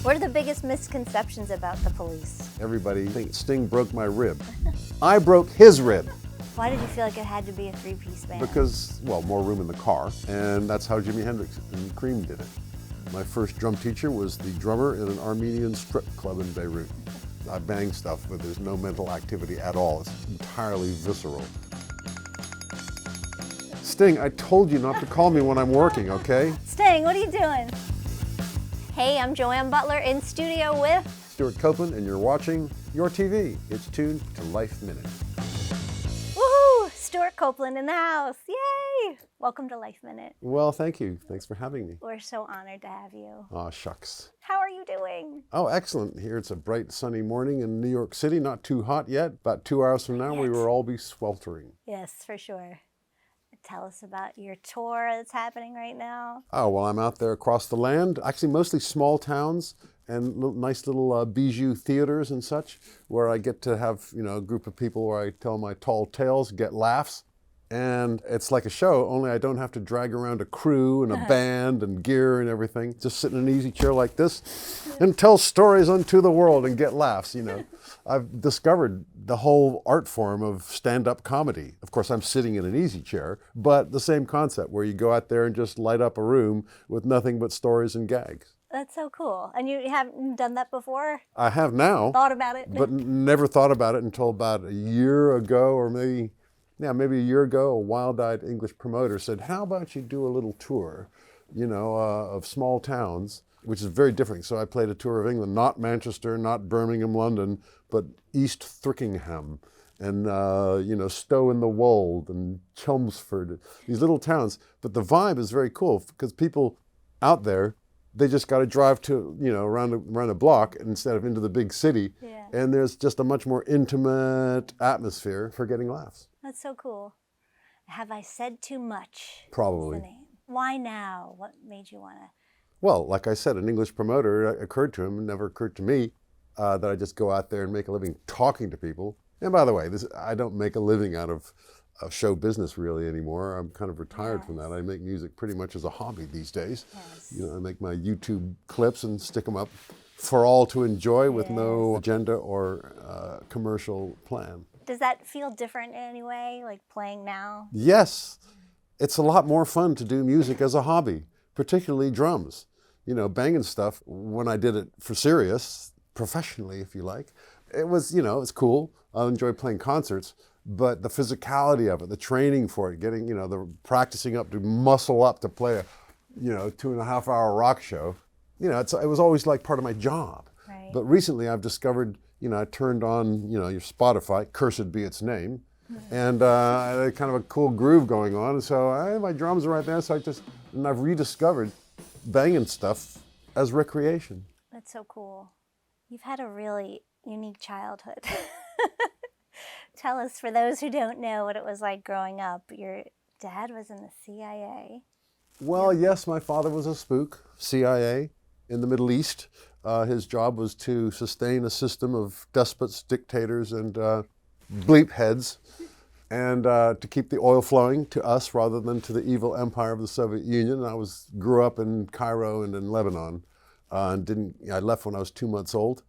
What are the biggest misconceptions about the Police? Everybody thinks Sting broke my rib. I broke his rib. Why did you feel like it had to be a three-piece band? Because, well, more room in the car, and that's how Jimi Hendrix and Cream did it. My first drum teacher was the drummer in an Armenian strip club in Beirut. I bang stuff, but there's no mental activity at all. It's entirely visceral. Sting, I told you not to call me when I'm working, okay? Sting, what are you doing? Hey, I'm Joann Butler in studio with Stewart Copeland, and you're watching your TV. It's tuned to Life Minute. Woohoo! Stewart Copeland in the house. Yay! Welcome to Life Minute. Well, thank you. Thanks for having me. We're so honored to have you. Aw, shucks. How are you doing? Oh, excellent. Here it's a bright, sunny morning in New York City. Not too hot yet. About 2 hours from now, we will all be sweltering. Yes, for sure. Tell us about your tour that's happening right now. Oh, well, I'm out there across the land, actually mostly small towns and nice little bijou theaters and such, where I get to have, a group of people where I tell my tall tales, get laughs. And it's like a show, only I don't have to drag around a crew and a band and gear and everything. Just sit in an easy chair like this and tell stories unto the world and get laughs, I've discovered the whole art form of stand-up comedy. Of course, I'm sitting in an easy chair, but the same concept where you go out there and just light up a room with nothing but stories and gags. That's so cool. And you haven't done that before? I have now. Thought about it? But never thought about it until about a year ago, or maybe a year ago, a wild-eyed English promoter said, how about you do a little tour, of small towns, which is very different. So I played a tour of England, not Manchester, not Birmingham, London, but East Thickenham and, Stow in the Wold and Chelmsford, these little towns. But the vibe is very cool because people out there, they just got to drive to, around a block instead of into the big city. Yeah. And there's just a much more intimate atmosphere for getting laughs. That's so cool. Have I said too much? Probably. Is the name. Why now? What made you want to? Well, like I said, an English promoter, it occurred to him, it never occurred to me, that I just go out there and make a living talking to people. And by the way, I don't make a living out of show business really anymore. I'm kind of retired from that. I make music pretty much as a hobby these days. Yes. I make my YouTube clips and stick them up for all to enjoy with no agenda or commercial plan. Does that feel different in any way, like playing now? Yes. It's a lot more fun to do music as a hobby, particularly drums. Banging stuff, when I did it for serious, professionally, if you like, it was, it's cool. I enjoy playing concerts, but the physicality of it, the training for it, getting, the practicing up to muscle up to play a, 2.5-hour rock show, it was always like part of my job. Right. But recently I've discovered, I turned on, your Spotify, cursed be its name, and I had kind of a cool groove going on. And so my drums are right there, so I've rediscovered banging stuff as recreation. That's so cool. You've had a really unique childhood. Tell us, for those who don't know, what it was like growing up. Your dad was in the CIA. Well, yes, my father was a spook, CIA, in the Middle East. His job was to sustain a system of despots, dictators, and bleep heads, and to keep the oil flowing to us rather than to the evil empire of the Soviet Union. I grew up in Cairo and in Lebanon, and I left when I was 2 months old,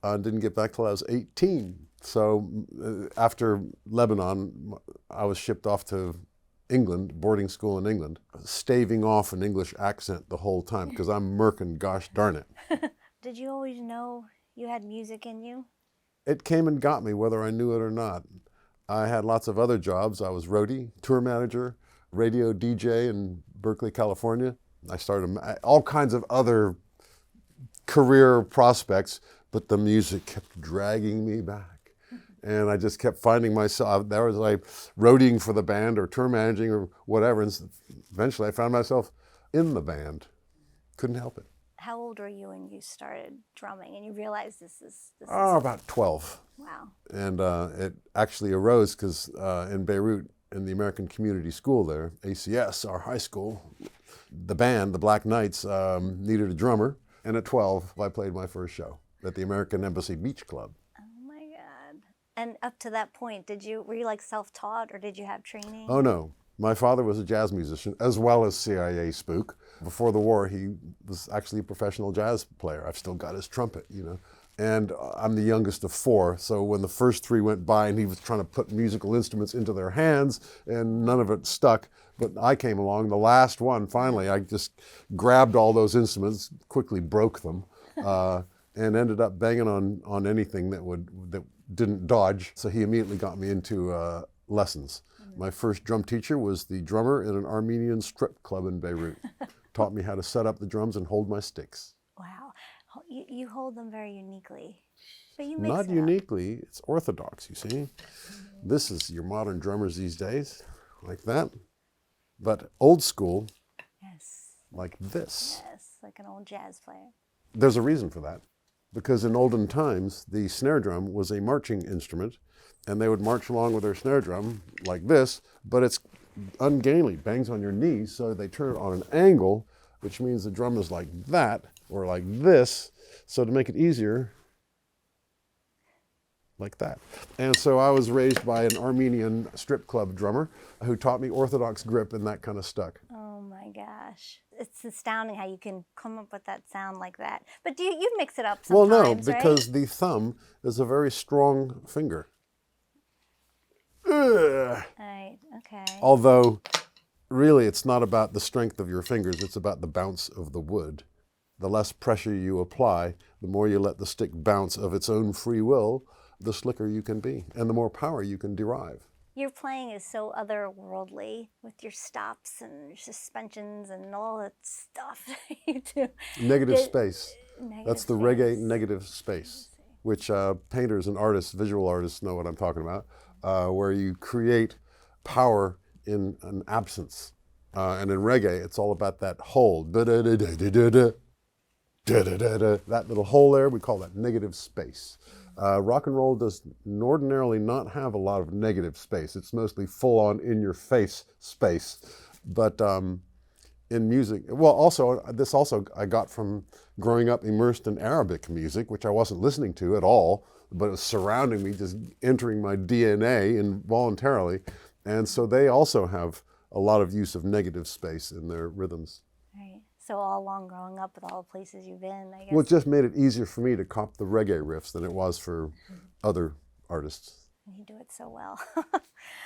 and didn't get back till I was 18. So after Lebanon, I was shipped off to England, boarding school in England, staving off an English accent the whole time because I'm Merkin, gosh darn it. Did you always know you had music in you? It came and got me whether I knew it or not. I had lots of other jobs. I was roadie, tour manager, radio DJ in Berkeley, California. I started all kinds of other career prospects, but the music kept dragging me back. And I just kept finding myself, there was like roadieing for the band or tour managing or whatever. And eventually I found myself in the band. Couldn't help it. How old were you when you started drumming and you realized this is about 12. Wow. And it actually arose because in Beirut, in the American Community School there, ACS, our high school, the band, the Black Knights, needed a drummer. And at 12, I played my first show at the American Embassy Beach Club. Oh my God. And up to that point, were you like self-taught or did you have training? Oh no, My father was a jazz musician as well as CIA spook. Before the war, he was actually a professional jazz player. I've still got his trumpet, you know. And I'm the youngest of four, so when the first three went by and he was trying to put musical instruments into their hands and none of it stuck, but I came along, the last one, finally, I just grabbed all those instruments, quickly broke them, and ended up banging on anything that didn't dodge. So he immediately got me into lessons. My first drum teacher was the drummer in an Armenian strip club in Beirut. Taught me how to set up the drums and hold my sticks. Wow. You hold them very uniquely. But you mix Not it uniquely, it's orthodox, you see. This is your modern drummers these days, like that. But old school, Yes. like this. Yes, like an old jazz player. There's a reason for that. Because in olden times, the snare drum was a marching instrument, and they would march along with their snare drum like this, but it's ungainly, bangs on your knees, so they turn it on an angle, which means the drum is like that, or like this, so to make it easier, like that. And so I was raised by an Armenian strip club drummer who taught me orthodox grip, and that kind of stuck. Oh my gosh. It's astounding how you can come up with that sound like that. But you mix it up sometimes, Well, no, right? because the thumb is a very strong finger. Ugh. Right, okay. Although, really, it's not about the strength of your fingers, it's about the bounce of the wood. The less pressure you apply, the more you let the stick bounce of its own free will, the slicker you can be, and the more power you can derive. Your playing is so otherworldly with your stops and your suspensions and all that stuff you do. Negative space. Negative That's the space. reggae negative space, which painters and artists, visual artists know what I'm talking about, where you create power in an absence. And in reggae, it's all about that hold. Da-da-da-da-da-da. Da-da-da-da. That little hole there, we call that negative space. Rock and roll does ordinarily not have a lot of negative space. It's mostly full-on in-your-face space. But in music, well, also, this also I got from growing up immersed in Arabic music, which I wasn't listening to at all, but it was surrounding me, just entering my DNA involuntarily. And so they also have a lot of use of negative space in their rhythms. Right. So all along growing up with all the places you've been, I guess. Well, it just made it easier for me to cop the reggae riffs than it was for other artists. You do it so well.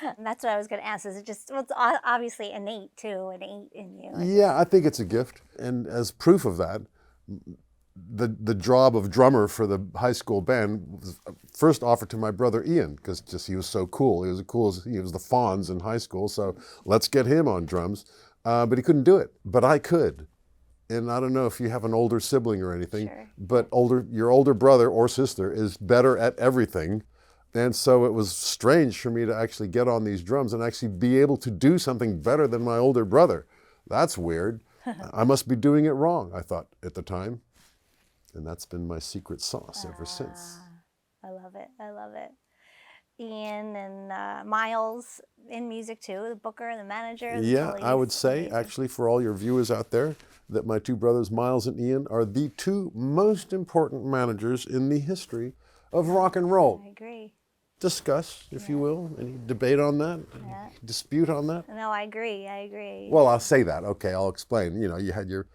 And that's what I was going to ask. Is it just, well, it's obviously innate too, innate in you. Yeah, I think it's a gift. And as proof of that, the job of drummer for the high school band was first offered to my brother Ian, because just he was so cool. He was he was the Fonz in high school, so let's get him on drums. But he couldn't do it, but I could. And I don't know if you have an older sibling or anything, Sure. but your older brother or sister is better at everything. And so it was strange for me to actually get on these drums and actually be able to do something better than my older brother. That's weird. I must be doing it wrong, I thought at the time. And that's been my secret sauce ever since. I love it. I love it. Ian and Miles in music too, the booker, the manager. The Yeah, police. I would say, Amazing. actually, for all your viewers out there, that my two brothers, Miles and Ian, are the two most important managers in the history of rock and roll. I agree. Discuss, if you will, any debate on that, Yeah. dispute on that. No, I agree. I agree. Well, I'll say that. Okay, I'll explain. You had your,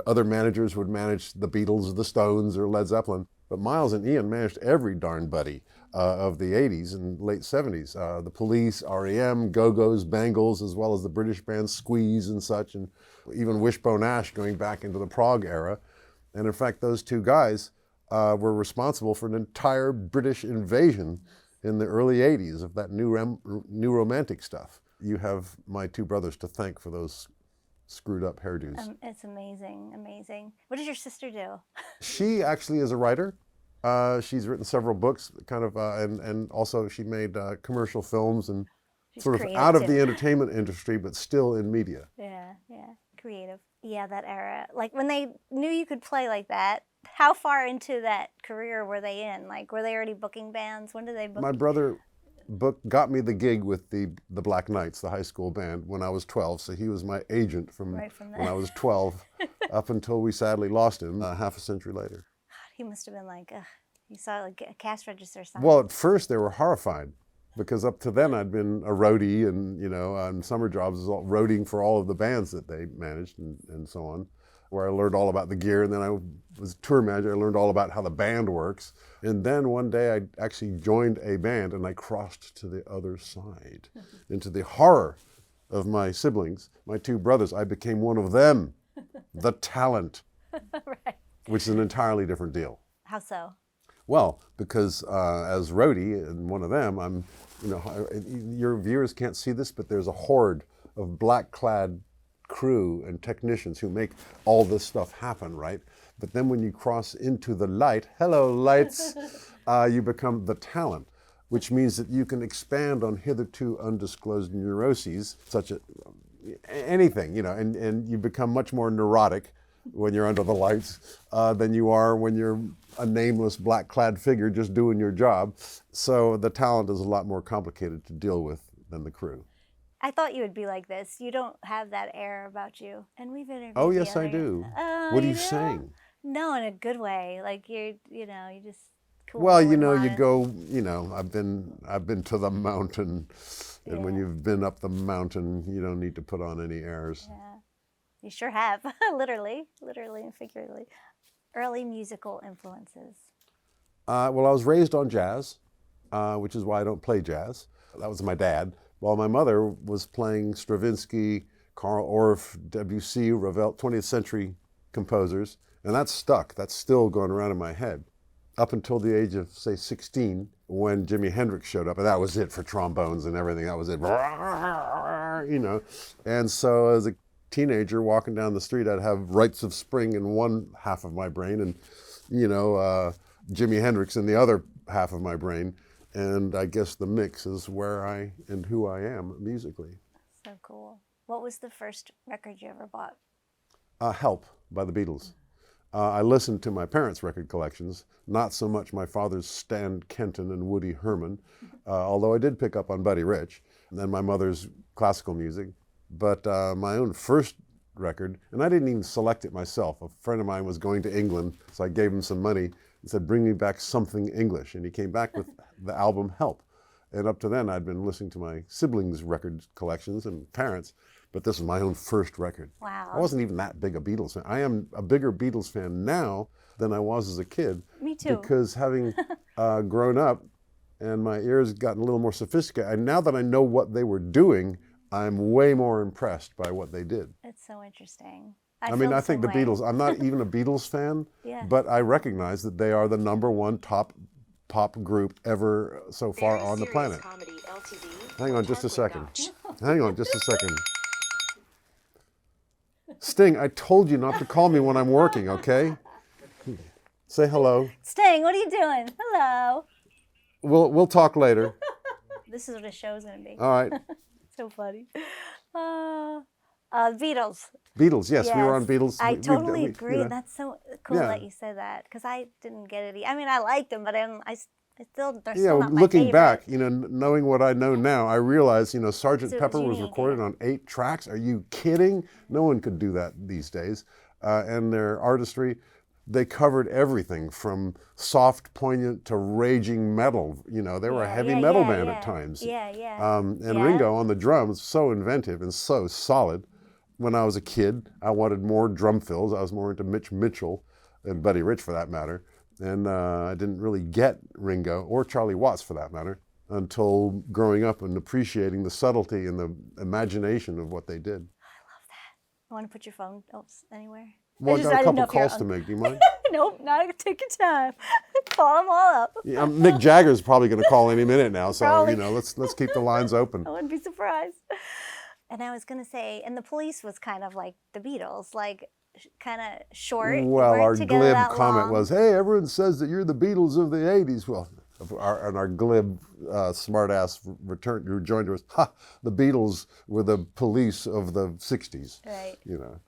other managers would manage the Beatles or the Stones or Led Zeppelin, but Miles and Ian managed every darn buddy of the 80s and late 70s. The Police, REM, Go-Go's, Bangles, as well as the British bands Squeeze and such, and even Wishbone Ash going back into the prog era. And in fact, those two guys were responsible for an entire British invasion in the early 80s of that new romantic stuff. You have my two brothers to thank for those screwed up hairdos. It's amazing, amazing. What does your sister do? She actually is a writer. She's written several books, and also she made commercial films and She's sort of creative out of too. the entertainment industry, but still in media. Yeah, creative. Yeah, that era. Like when they knew you could play like that, how far into that career were they in? Like, were they already booking bands? When did they book? My brother got me the gig with the Black Knights, the high school band, when I was 12. So he was my agent Right from when then. I was 12 up until we sadly lost him half a century later. He must have been like, ugh. You saw like a cash register sign. Well, at first they were horrified because up to then I'd been a roadie and, you know, on summer jobs, was all roadieing for all of the bands that they managed and so on, where I learned all about the gear. And then I was tour manager. I learned all about how the band works. And then one day I actually joined a band and I crossed to the other side into the horror of my siblings, my two brothers. I became one of them, the talent, Right. which is an entirely different deal. How so? Well, because as roadie and one of them, I'm, you know, your viewers can't see this, but there's a horde of black-clad crew and technicians who make all this stuff happen, right? But then when you cross into the light, hello lights, you become the talent, which means that you can expand on hitherto undisclosed neuroses, such as anything, you know, and you become much more neurotic when you're under the lights than you are when you're a nameless black-clad figure just doing your job. So the talent is a lot more complicated to deal with than the crew. I thought you would be like this. You don't have that air about you. And we've interviewed Oh, the yes, I other- do. Oh, What are you you do? saying? No, in a good way. Like you're just cool. Well, you and know, you modest. go, you know, I've been to the mountain, and when Yeah. you've been up the mountain, you don't need to put on any airs. Yeah. You sure have. literally and figuratively. Early musical influences. Well, I was raised on jazz, which is why I don't play jazz. That was my dad. While my mother was playing Stravinsky, Karl Orff, Debussy, Ravel, 20th century composers, and that's stuck. That's still going around in my head. Up until the age of, say, 16, when Jimi Hendrix showed up, and that was it for trombones and everything. That was it, you know. And so as a teenager walking down the street, I'd have Rites of Spring in one half of my brain and, you know, Jimi Hendrix in the other half of my brain. And I guess the mix is where I and who I am musically. So cool. What was the first record you ever bought? Help by the Beatles. I listened to my parents' record collections, not so much my father's Stan Kenton and Woody Herman, although I did pick up on Buddy Rich, and then my mother's classical music. But my own first record, and I didn't even select it myself. A friend of mine was going to England, so I gave him some money and said, bring me back something English. And he came back with the album Help. And up to then, I'd been listening to my siblings' record collections and parents, but this was my own first record. Wow. I wasn't even that big a Beatles fan. I am a bigger Beatles fan now than I was as a kid. Me too. Because having grown up and my ears gotten a little more sophisticated, and now that I know what they were doing, I'm way more impressed by what they did. It's so interesting. I mean, I think the Beatles, I'm not even a Beatles fan, Yeah. but I recognize that they are the #1 top pop group ever so far on the planet. Hang on just a second. Hang on just a second. Sting, I told you not to call me when I'm working, okay? Say hello. Sting, what are you doing? Hello. We'll talk later. This is what a show's going to be. All right. So funny. Beatles. Beatles, yes, we were on Yes. Beatles. I We- totally you agree. know. That's so cool Yeah. that you said that because I didn't get it. I mean, I liked them, but I still, they're Yeah, still not my looking favorite. back, you know, knowing what I know now, I realize, you know, Sgt. So Pepper was unique, recorded yeah. on 8 tracks. Are you kidding? No one could do that these days. And their artistry, they covered everything from soft, poignant to raging metal. You know, they were a heavy metal band at times. Yeah, yeah. And Yeah. Ringo on the drums, so inventive and so solid. When I was a kid, I wanted more drum fills. I was more into Mitch Mitchell and Buddy Rich for that matter. And I didn't really get Ringo, or Charlie Watts for that matter, until growing up and appreciating the subtlety and the imagination of what they did. You want to put your phone anywhere? Well, I just- got I a didn't know couple if you're calls to make. Do you mind? Nope, not take your time. Call them all up. Yeah, Mick Jagger's probably going to call any minute now, so Probably. you know, let's keep the lines open. I wouldn't be surprised. And I was going to say, and the Police was kind of like the Beatles, like kind of short. They Well, weren't our together glib that comment long. was, "Hey, everyone says that you're the Beatles of the '80s." Well, our glib, smartass who joined us, "Ha, the Beatles were the Police of the '60s." Right. You know,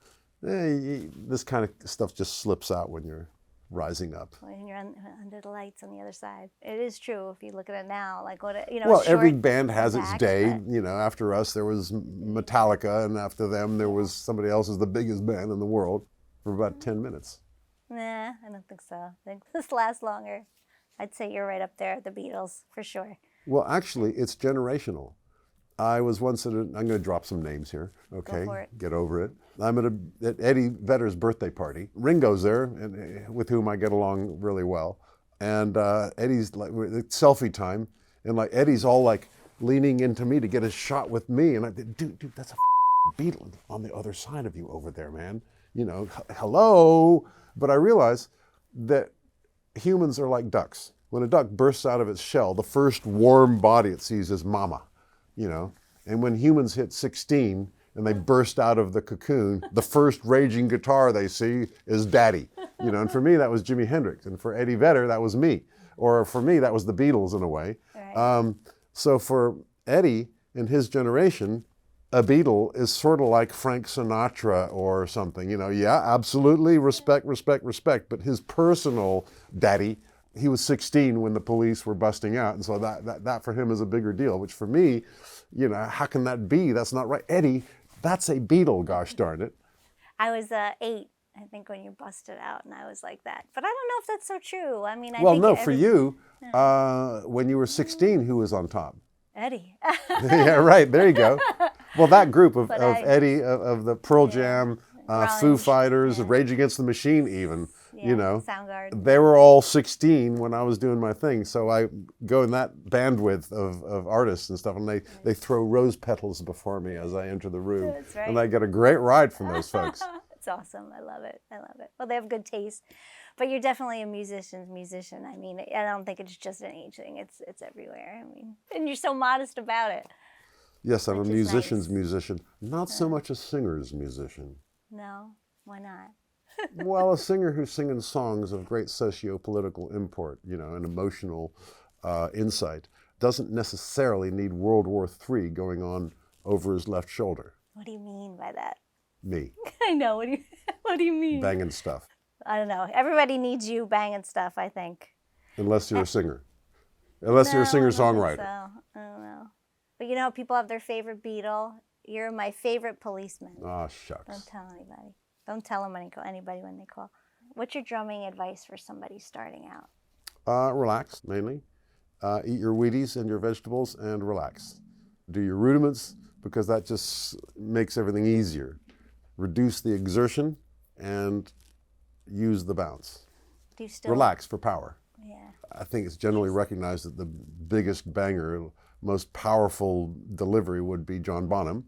this kind of stuff just slips out when you're rising up. When you're under the lights on the other side. It is true if you look at it now, like what, you know, Well, short every band has its back, day. but- You know, after us, there was Metallica, and after them, there was somebody else is the biggest band in the world for about 10 minutes. Nah, I don't think so. I think this lasts longer. I'd say you're right up there, the Beatles, for sure. Well, actually, it's generational. I was once at I'm going to drop some names here, okay? Go for it. Get over it. I'm at Eddie Vedder's birthday party. Ringo's there, with whom I get along really well. And Eddie's like, selfie time, and like Eddie's all like leaning into me to get a shot with me. And I said, dude, that's a Beatle on the other side of you over there, man. You know, hello. But I realize that humans are like ducks. When a duck bursts out of its shell, the first warm body it sees is mama. You know, and when humans hit 16 and they burst out of the cocoon, the first raging guitar they see is daddy. You know, and for me that was Jimi Hendrix, and for Eddie Vedder that was me, or for me that was the Beatles in a way. Right. So for Eddie and his generation, a Beatle is sort of like Frank Sinatra or something. You know, yeah, absolutely, respect, but his personal daddy. He was 16 when the police were busting out, and so that for him is a bigger deal, which for me, you know, how can that be? That's not right. Eddie, that's a Beatle, gosh darn it. I was 8, I think, when you busted out, and I was like that. But I don't know if that's so true. I mean, for you, when you were 16, who was on top? Eddie. Yeah, right, there you go. Well, that group of Eddie, of the Pearl Jam, Foo Fighters, Rage Against the Machine even, you know, Soundgarden. They were all 16 when I was doing my thing. So I go in that bandwidth of artists and stuff, and they throw rose petals before me as I enter the room. That's right. And I get a great ride from those folks. It's awesome. I love it. Well, they have good taste. But you're definitely a musician's musician. I mean, I don't think it's just an age thing. It's everywhere. I mean, and you're so modest about it. Yes, I'm a musician's musician. Not so much a singer's musician. No? Why not? Well, a singer who's singing songs of great socio-political import, you know, and emotional insight, doesn't necessarily need World War III going on over his left shoulder. What do you mean by that? Me. I know. What do you mean? Banging stuff. I don't know. Everybody needs you banging stuff, I think. Unless you're a singer. Unless you're a singer-songwriter. I don't know. But you know, people have their favorite Beatle. You're my favorite policeman. Oh, shucks. Don't tell anybody. Don't tell them anybody when they call. What's your drumming advice for somebody starting out? Relax, mainly. Eat your Wheaties and your vegetables and relax. Do your rudiments, because that just makes everything easier. Reduce the exertion and use the bounce. Do you still relax for power? Yeah. I think it's generally recognized that the biggest banger, most powerful delivery would be John Bonham.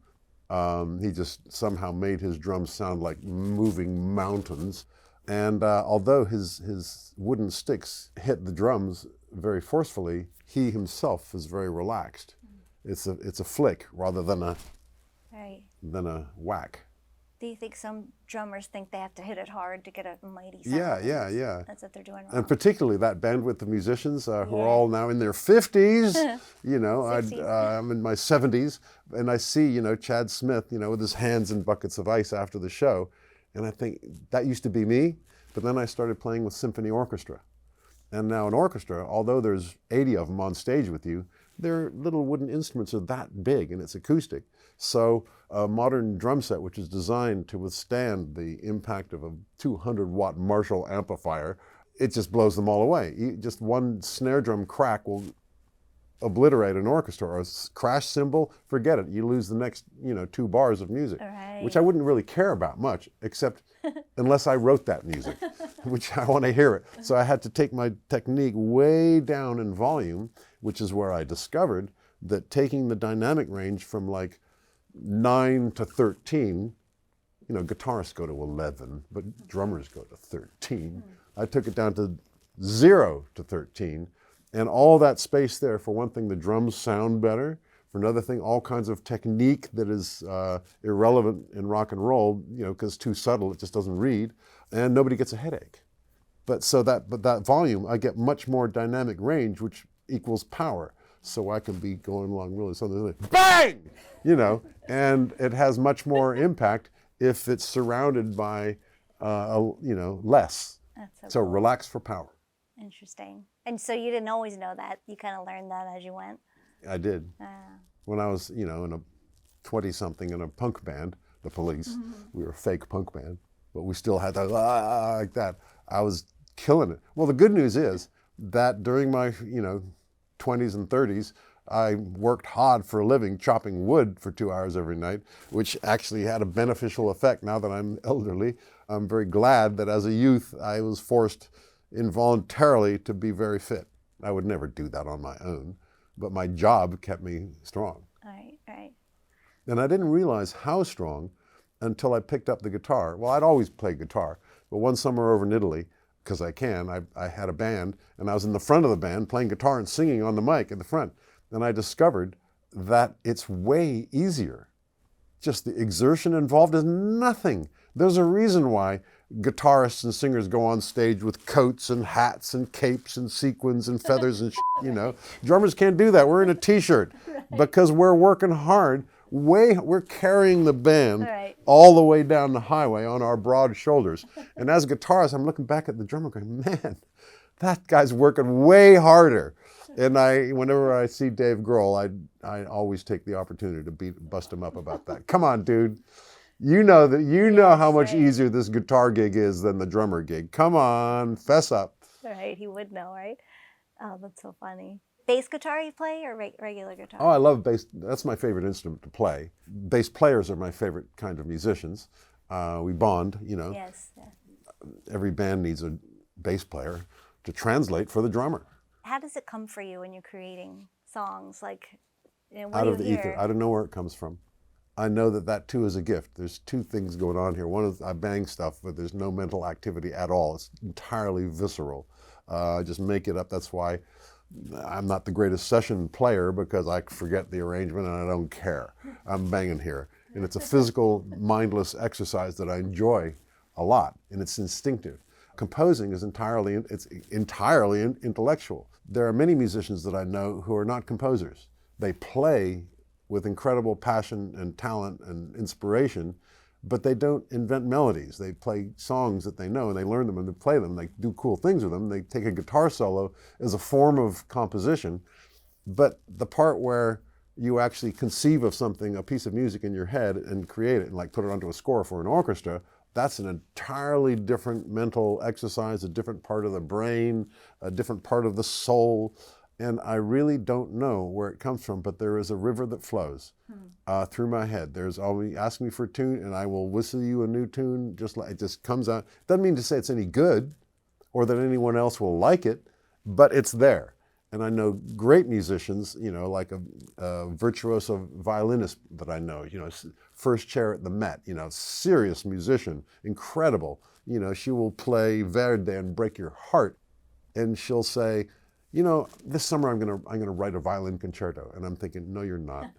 He just somehow made his drums sound like moving mountains. And although his wooden sticks hit the drums very forcefully, he himself is very relaxed. It's a flick rather than a whack. Do you think some drummers think they have to hit it hard to get a mighty sound? Yeah. That's what they're doing wrong. And particularly that bandwidth of musicians who are all now in their 50s. You know, I'm in my 70s, and I see, you know, Chad Smith, you know, with his hands in buckets of ice after the show. And I think that used to be me, but then I started playing with symphony orchestra. And now an orchestra, although there's 80 of them on stage with you, their little wooden instruments are that big and it's acoustic. So a modern drum set, which is designed to withstand the impact of a 200-watt Marshall amplifier, it just blows them all away. Just one snare drum crack will obliterate an orchestra, or a crash cymbal, forget it. You lose the next, 2 bars of music, which I wouldn't really care about much, except unless I wrote that music, which I want to hear it. So I had to take my technique way down in volume, which is where I discovered that taking the dynamic range from like 9 to 13, guitarists go to 11, but drummers go to 13. I took it down to 0 to 13. And all that space there, for one thing, the drums sound better. For another thing, all kinds of technique that is irrelevant in rock and roll, because it's too subtle, it just doesn't read, and nobody gets a headache. But that volume, I get much more dynamic range, which equals power. So I can be going along really something like bang, and it has much more impact if it's surrounded by, less. That's so cool. Relax for power. Interesting. And so you didn't always know that. You kind of learned that as you went. I did. When I was, in a 20-something in a punk band, the Police, we were a fake punk band, but we still had that like that. I was killing it. Well, the good news is that during my, 20s and 30s, I worked hard for a living chopping wood for 2 hours every night, which actually had a beneficial effect now that I'm elderly. I'm very glad that as a youth I was forced involuntarily to be very fit. I would never do that on my own, but my job kept me strong. Right, right. And I didn't realize how strong until I picked up the guitar. Well, I'd always played guitar, but one summer over in Italy, because I had a band, and I was in the front of the band playing guitar and singing on the mic at the front. And I discovered that it's way easier. Just the exertion involved is nothing. There's a reason why guitarists and singers go on stage with coats and hats and capes and sequins and feathers and you know. Drummers can't do that. We're in a t-shirt because we're working hard. We're carrying the band all the way down the highway on our broad shoulders. And as guitarists, I'm looking back at the drummer going, man, that guy's working way harder. And whenever I see Dave Grohl, I always take the opportunity to bust him up about that. Come on, dude. You know how much easier this guitar gig is than the drummer gig. Come on, fess up. Right, he would know, right? Oh, that's so funny. Bass guitar you play or regular guitar? Oh, I love bass. That's my favorite instrument to play. Bass players are my favorite kind of musicians. We bond, you know. Yes. Yeah. Every band needs a bass player to translate for the drummer. How does it come for you when you're creating songs? Like, what out do of the you hear? ether. I don't know where it comes from. I know that too is a gift. There's two things going on here. One is I bang stuff, but there's no mental activity at all. It's entirely visceral. I just make it up. That's why I'm not the greatest session player, because I forget the arrangement and I don't care. I'm banging here. And it's a physical, mindless exercise that I enjoy a lot, and it's instinctive. Composing is entirely intellectual. There are many musicians that I know who are not composers. They play with incredible passion and talent and inspiration, but they don't invent melodies. They play songs that they know, and they learn them and they play them. They do cool things with them. They take a guitar solo as a form of composition, but the part where you actually conceive of something, a piece of music in your head, and create it and like put it onto a score for an orchestra, that's an entirely different mental exercise, a different part of the brain, a different part of the soul. And I really don't know where it comes from, but there is a river that flows through my head. There's always, ask me for a tune and I will whistle you a new tune, just like it just comes out. Doesn't mean to say it's any good or that anyone else will like it, but it's there. And I know great musicians, you know, like a virtuoso violinist that I know, you know, first chair at the Met, you know, serious musician, incredible. You know, she will play Verdi and break your heart. And she'll say, you know, this summer I'm gonna write a violin concerto. And I'm thinking, no, you're not.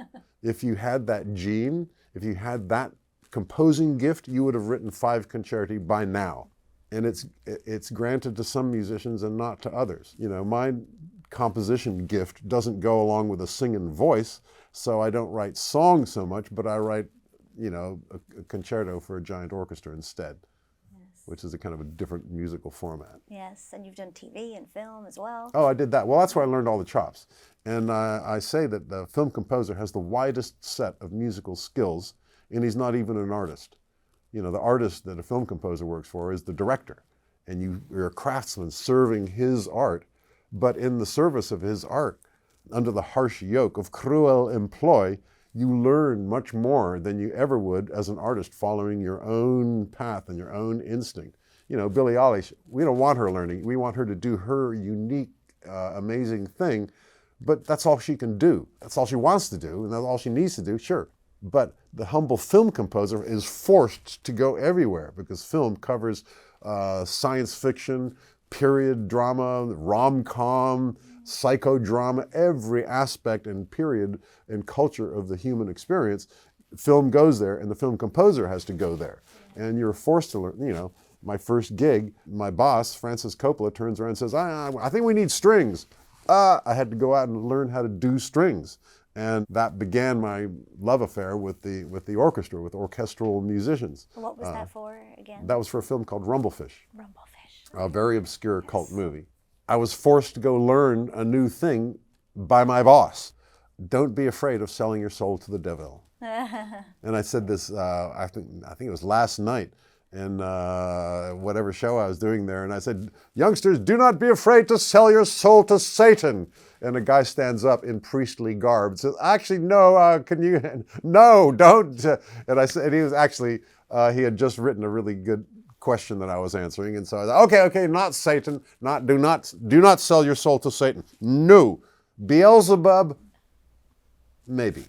If you had that gene, if you had that composing gift, you would have written 5 concerti by now. And it's granted to some musicians and not to others. You know, my composition gift doesn't go along with a singing voice, so I don't write songs so much, but I write, you know, a concerto for a giant orchestra instead. Which is a kind of a different musical format. Yes, and you've done TV and film as well. Oh, I did that. Well, that's where I learned all the chops. And I say that the film composer has the widest set of musical skills, and he's not even an artist. You know, the artist that a film composer works for is the director, and you're a craftsman serving his art, but in the service of his art, under the harsh yoke of cruel employ, you learn much more than you ever would as an artist following your own path and your own instinct. You know, Billie Eilish, we don't want her learning. We want her to do her unique, amazing thing, but that's all she can do. That's all she wants to do, and that's all she needs to do, sure. But the humble film composer is forced to go everywhere because film covers science fiction, period drama, rom-com, psychodrama, every aspect and period and culture of the human experience. Film goes there, and the film composer has to go there. And you're forced to learn, you know, my first gig, my boss, Francis Coppola, turns around and says, I think we need strings. I had to go out and learn how to do strings. And that began my love affair with the orchestra, with orchestral musicians. What was that for again? That was for a film called Rumblefish. Rumblefish. A very obscure cult movie. I was forced to go learn a new thing by my boss. Don't be afraid of selling your soul to the devil. And I said this, I think it was last night in whatever show I was doing there. And I said, youngsters, do not be afraid to sell your soul to Satan. and a guy stands up in priestly garb and says, actually, no, can you, no, don't. And I said, and he was actually, he had just written a really good question that I was answering. And so I was like, okay, not Satan, do not sell your soul to Satan. No, Beelzebub, maybe.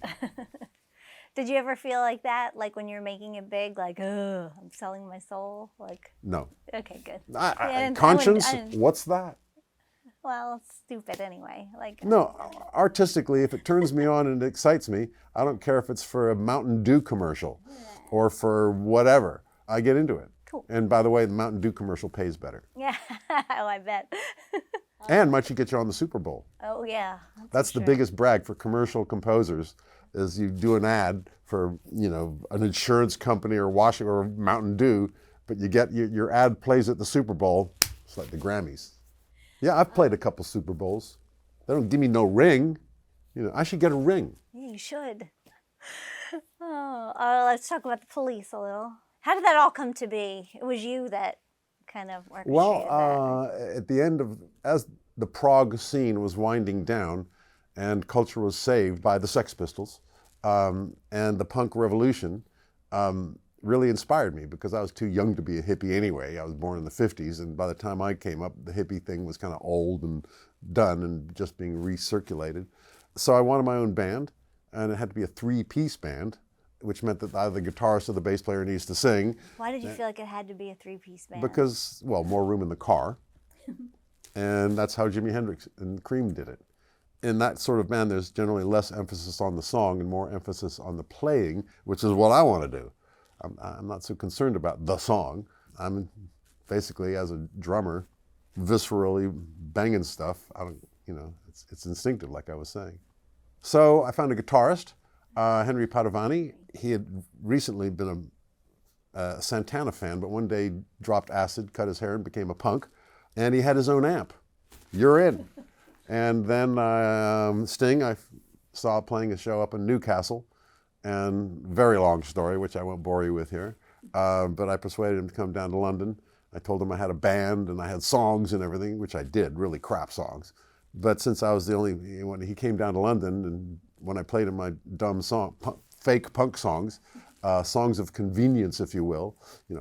Did you ever feel like that? Like when you're making it big, like, oh, I'm selling my soul? Like, no. Okay, good. Conscience, what's that? Well, it's stupid anyway. Like no, artistically, if it turns me on and it excites me, I don't care if it's for a Mountain Dew commercial or for whatever. I get into it. Cool. And by the way, the Mountain Dew commercial pays better. Yeah, oh, I bet. And might you get you on the Super Bowl. Oh, yeah. That's the biggest brag for commercial composers, is you do an ad for, an insurance company or Mountain Dew, but you get your ad plays at the Super Bowl. It's like the Grammys. Yeah, I've played a couple Super Bowls. They don't give me no ring. I should get a ring. Yeah, you should. Let's talk about the Police a little. How did that all come to be? It was you that kind of orchestrated that. At the end as the prog scene was winding down and culture was saved by the Sex Pistols, and the punk revolution really inspired me, because I was too young to be a hippie anyway. I was born in the 50s, and by the time I came up, the hippie thing was kind of old and done and just being recirculated. So I wanted my own band, and it had to be a 3-piece band, which meant that either the guitarist or the bass player needs to sing. Why did you feel like it had to be a 3-piece band? Because, well, more room in the car. And that's how Jimi Hendrix and Cream did it. In that sort of band, there's generally less emphasis on the song and more emphasis on the playing, which is what I want to do. I'm not so concerned about the song. I'm basically, as a drummer, viscerally banging stuff. It's instinctive, like I was saying. So I found a guitarist, Henry Padovani. He had recently been a Santana fan, but one day dropped acid, cut his hair, and became a punk. And he had his own amp. You're in. And then Sting, I saw playing a show up in Newcastle. And very long story, which I won't bore you with here. But I persuaded him to come down to London. I told him I had a band and I had songs and everything, which I did, really crap songs. But since I was the only one, he came down to London, and when I played him my dumb fake punk songs, songs of convenience, if you will,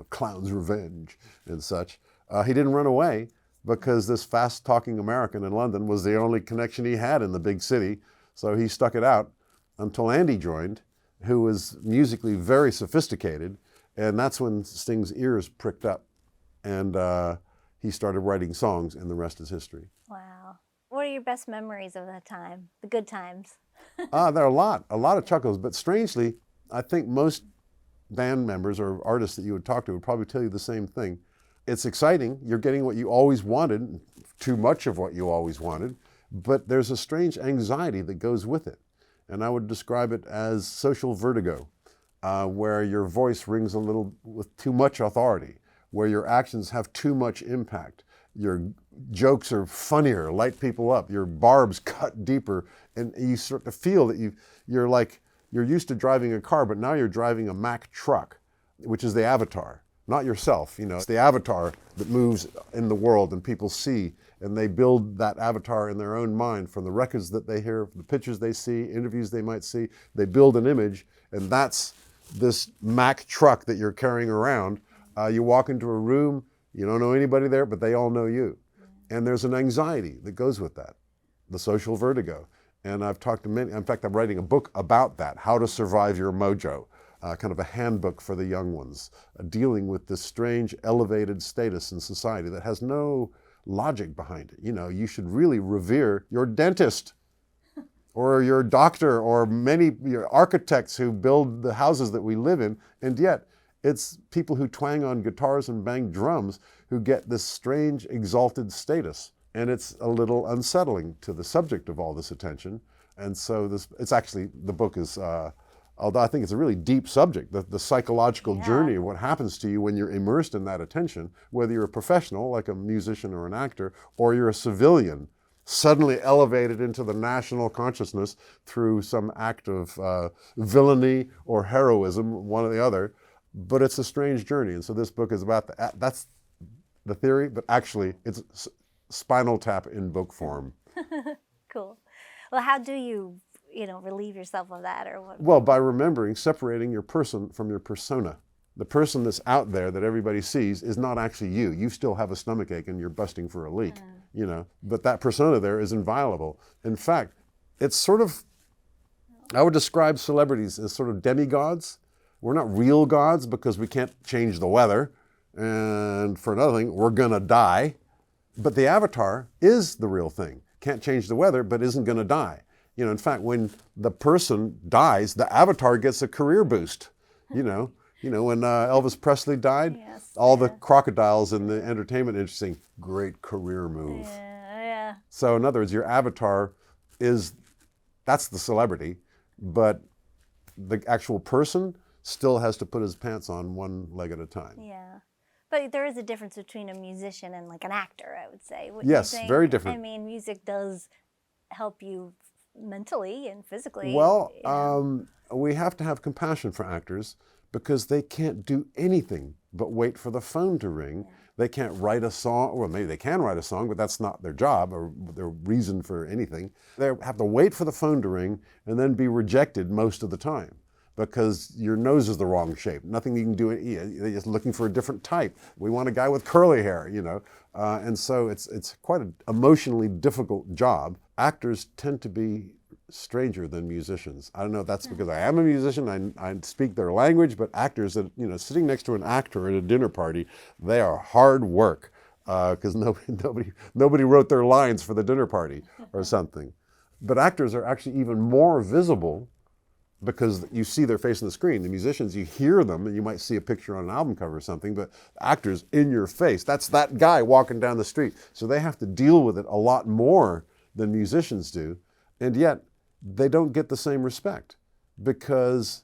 Clown's Revenge and such, he didn't run away, because this fast-talking American in London was the only connection he had in the big city. So he stuck it out until Andy joined, who was musically very sophisticated, and that's when Sting's ears pricked up, and he started writing songs, and the rest is history. Wow. What are your best memories of that time, the good times? There are a lot of chuckles, but strangely, I think most band members or artists that you would talk to would probably tell you the same thing. It's exciting, you're getting what you always wanted, too much of what you always wanted, but there's a strange anxiety that goes with it. And I would describe it as social vertigo, where your voice rings a little with too much authority, where your actions have too much impact. Your jokes are funnier, light people up, your barbs cut deeper, and you start to feel that you're used to driving a car, but now you're driving a Mack truck, which is the avatar, not yourself. It's the avatar that moves in the world and people see, and they build that avatar in their own mind from the records that they hear, the pictures they see, interviews they might see. They build an image, and that's this Mack truck that you're carrying around. You walk into a room, you don't know anybody there, but they all know you. And there's an anxiety that goes with that, the social vertigo. And I've talked to many, in fact, I'm writing a book about that, How to Survive Your Mojo, kind of a handbook for the young ones, dealing with this strange elevated status in society that has no logic behind it. You should really revere your dentist or your doctor or many architects who build the houses that we live in, and yet it's people who twang on guitars and bang drums who get this strange exalted status. And it's a little unsettling to the subject of all this attention. And so the book is, although I think it's a really deep subject, the psychological journey of what happens to you when you're immersed in that attention, whether you're a professional, like a musician or an actor, or you're a civilian, suddenly elevated into the national consciousness through some act of villainy or heroism, one or the other. But it's a strange journey. And so this book is about that's the theory, but actually it's Spinal Tap in book form. Cool. Well, how do you, relieve yourself of that, or what? Well, by remembering, separating your person from your persona. The person that's out there that everybody sees is not actually you. You still have a stomachache and you're busting for a leak, but that persona there is inviolable. In fact, it's sort of, I would describe celebrities as sort of demigods. We're not real gods because we can't change the weather. And for another thing, we're gonna die. But the avatar is the real thing. Can't change the weather, but isn't gonna die. In fact, when the person dies, the avatar gets a career boost. When Elvis Presley died, Yes, all the crocodiles in the entertainment industry, great career move. Yeah. So in other words, your avatar that's the celebrity, but the actual person still has to put his pants on one leg at a time. Yeah. But there is a difference between a musician and like an actor, I would say. Yes, very different. I mean, music does help you mentally and physically. Well, we have to have compassion for actors because they can't do anything but wait for the phone to ring. Yeah. They can't write a song, well, maybe they can write a song, but that's not their job or their reason for anything. They have to wait for the phone to ring and then be rejected most of the time because your nose is the wrong shape. Nothing you can do, they're just looking for a different type. We want a guy with curly hair, and so it's quite an emotionally difficult job. Actors tend to be stranger than musicians. I don't know if that's because I am a musician, I speak their language, but actors that, sitting next to an actor at a dinner party, they are hard work because nobody wrote their lines for the dinner party or something. But actors are actually even more visible because you see their face on the screen. The musicians, you hear them and you might see a picture on an album cover or something, but actors in your face, that's that guy walking down the street. So they have to deal with it a lot more than musicians do. And yet they don't get the same respect because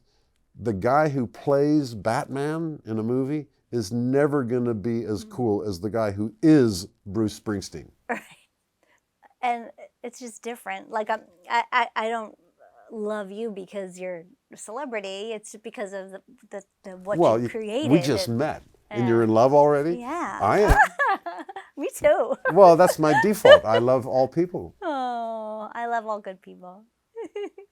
the guy who plays Batman in a movie is never going to be as cool as the guy who is Bruce Springsteen. Right. And it's just different. Like I don't love you because you're a celebrity. It's because of the what you created. We just met and you're in love already? Yeah. I am. Me too. Well, that's my default. I love all people. Oh, I love all good people.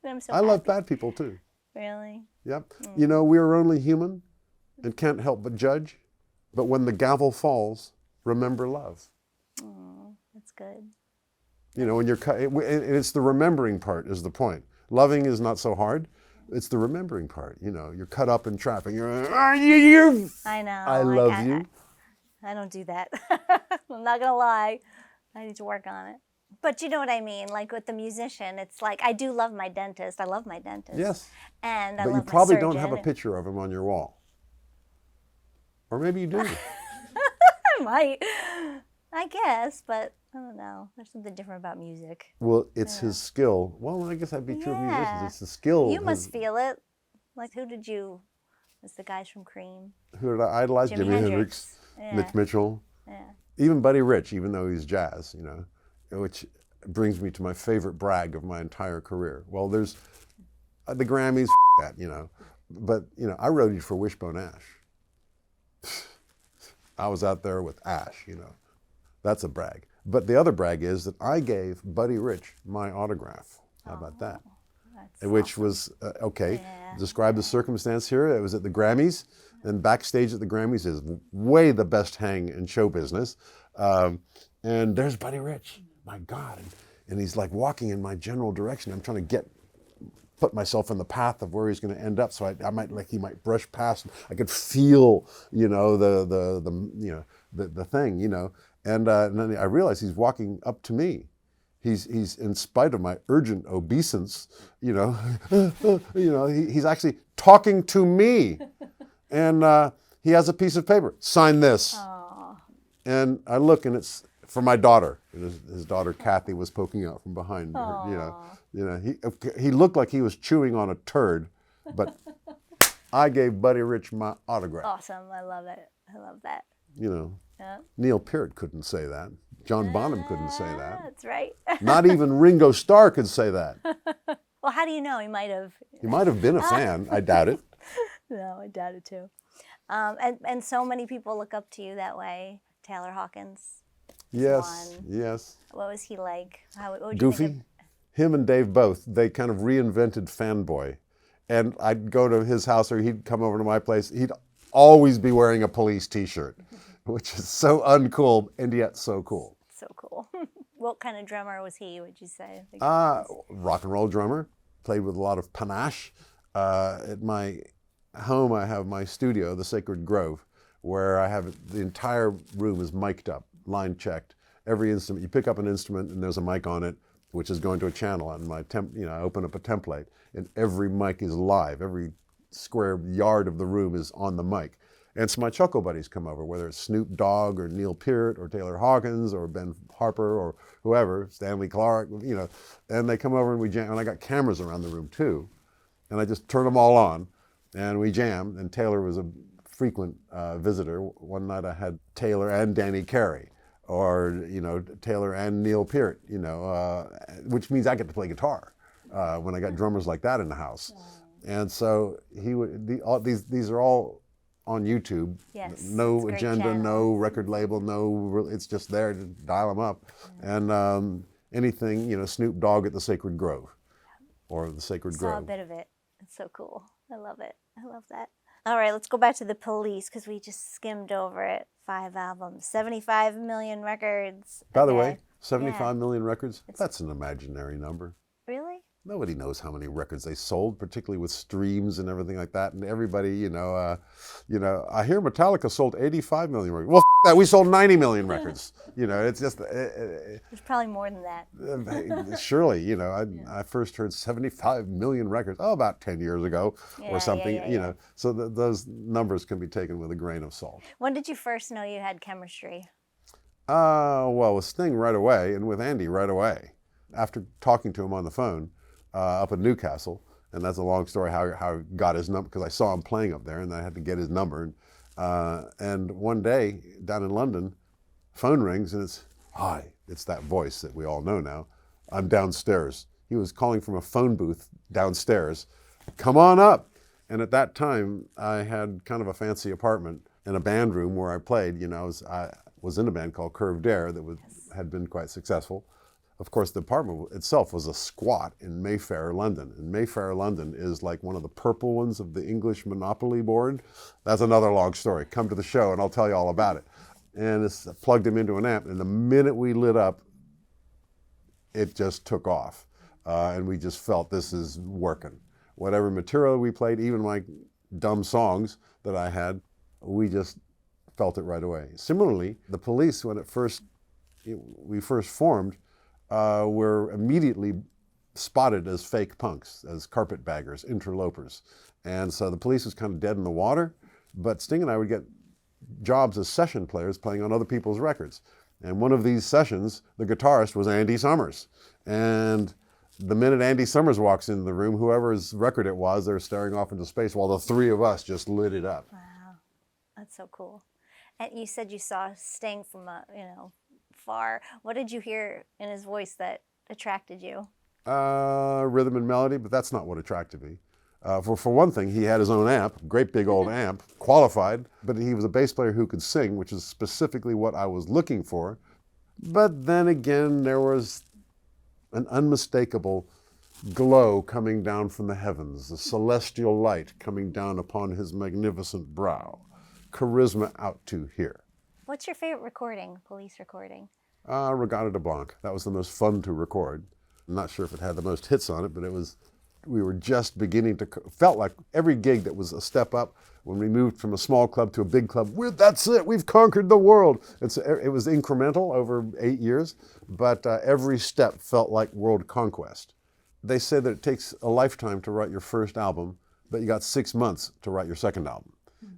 I'm so I love bad people too. Really? Yep. We are only human and can't help but judge. But when the gavel falls, remember love. Oh, that's good. When you're it's the remembering part is the point. Loving is not so hard. It's the remembering part. You're cut up in traffic. You're, I know. I love you. I don't do that. I'm not gonna lie. I need to work on it. But you know what I mean? Like with the musician, it's like I do love my dentist. I love my dentist. Yes. And I but love you probably my surgeon. don't have a picture of him on your wall. Or maybe you do. I might. I guess, but I don't know. There's something different about music. Well, it's his skill. Well, I guess that'd be true of musicians. It's the skill. You must feel it. Like who did you? It's the guys from Cream. Who did I idolize? Jimi Hendrix, Mitch Mitchell, even Buddy Rich, even though he's jazz, which brings me to my favorite brag of my entire career. Well, there's the Grammys, that, but, I roadied for Wishbone Ash. I was out there with Ash, That's a brag. But the other brag is that I gave Buddy Rich my autograph. How about that? Which was, describe the circumstance here. It was at the Grammys, and backstage at the Grammys is way the best hang in show business. And there's Buddy Rich, my God. And he's like walking in my general direction. I'm trying to put myself in the path of where he's going to end up. So he might brush past. I could feel, the thing, And then I realized he's walking up to me. He's in spite of my urgent obeisance, he's actually talking to me. And he has a piece of paper. Sign this. Aww. And I look, and it's for my daughter. And his daughter Kathy was poking out from behind her. He looked like he was chewing on a turd, but I gave Buddy Rich my autograph. Awesome. I love it. I love that. Yeah. Neil Peart couldn't say that. John Bonham couldn't say that. That's right. Not even Ringo Starr could say that. Well, how do you know? He might have. He might have been a fan. I doubt it. No, I doubt it too. And so many people look up to you that way. Taylor Hawkins. Yes, yes. What was he like? What would you Goofy. think him and Dave both, they kind of reinvented fanboy. And I'd go to his house or he'd come over to my place. He'd always be wearing a Police t-shirt, which is so uncool and yet so cool. So cool. What kind of drummer was he, would you say? Rock and roll drummer, played with a lot of panache. At my home, I have my studio, the Sacred Grove, where I have the entire room is mic'd up, line checked. Every instrument, you pick up an instrument and there's a mic on it, which is going to a channel on my I open up a template and every mic is live. Every square yard of the room is on the mic. And so my chuckle buddies come over, whether it's Snoop Dogg or Neil Peart or Taylor Hawkins or Ben Harper or whoever, Stanley Clarke, and they come over and we jam. And I got cameras around the room too. And I just turn them all on and we jam. And Taylor was a frequent visitor. One night I had Taylor and Danny Carey, or Taylor and Neil Peart, which means I get to play guitar when I got drummers like that in the house. And so these are all on YouTube. Yes, no agenda, no record label, it's just there to dial them up. And anything, Snoop Dogg at the Sacred Grove or the Sacred Grove. Saw a bit of it. It's so cool. I love it. I love that. All right, let's go back to the Police because we just skimmed over it. 5 albums, 75 million records. By the way, 75 million records, that's an imaginary number. Really? Nobody knows how many records they sold, particularly with streams and everything like that. And everybody, I hear Metallica sold 85 million records. Well, that, we sold 90 million records. It's just... There's probably more than that. Surely, I first heard 75 million records, about 10 years ago or something, So those numbers can be taken with a grain of salt. When did you first know you had chemistry? Well, with Sting right away and with Andy right away. After talking to him on the phone, up in Newcastle, and that's a long story how I got his number, because I saw him playing up there and I had to get his number. And one day down in London, phone rings and it's that voice that we all know now. I'm downstairs. He was calling from a phone booth downstairs. Come on up. And at that time, I had kind of a fancy apartment in a band room where I played. I was in a band called Curved Air that had been quite successful. Of course, the apartment itself was a squat in Mayfair, London. And Mayfair, London is like one of the purple ones of the English Monopoly board. That's another long story. Come to the show and I'll tell you all about it. And I plugged him into an amp, and the minute we lit up, it just took off. And we just felt this is working. Whatever material we played, even my dumb songs that I had, we just felt it right away. Similarly, the Police, when we first formed, were immediately spotted as fake punks, as carpetbaggers, interlopers. And so the Police was kind of dead in the water, but Sting and I would get jobs as session players playing on other people's records. And one of these sessions, the guitarist was Andy Summers. And the minute Andy Summers walks into the room, whoever's record it was, they're staring off into space while the three of us just lit it up. Wow, that's so cool. And you said you saw Sting from far. What did you hear in his voice that attracted you? Rhythm and melody, but that's not what attracted me. For one thing, he had his own amp, great big old amp, qualified, but he was a bass player who could sing, which is specifically what I was looking for. But then again, there was an unmistakable glow coming down from the heavens, a celestial light coming down upon his magnificent brow, charisma out to here. What's your favorite recording, Police recording? Reggatta de Blanc. That was the most fun to record. I'm not sure if it had the most hits on it, but we were just beginning to, felt like every gig that was a step up when we moved from a small club to a big club, that's it, we've conquered the world. It was incremental over 8 years, but every step felt like world conquest. They say that it takes a lifetime to write your first album, but you got 6 months to write your second album.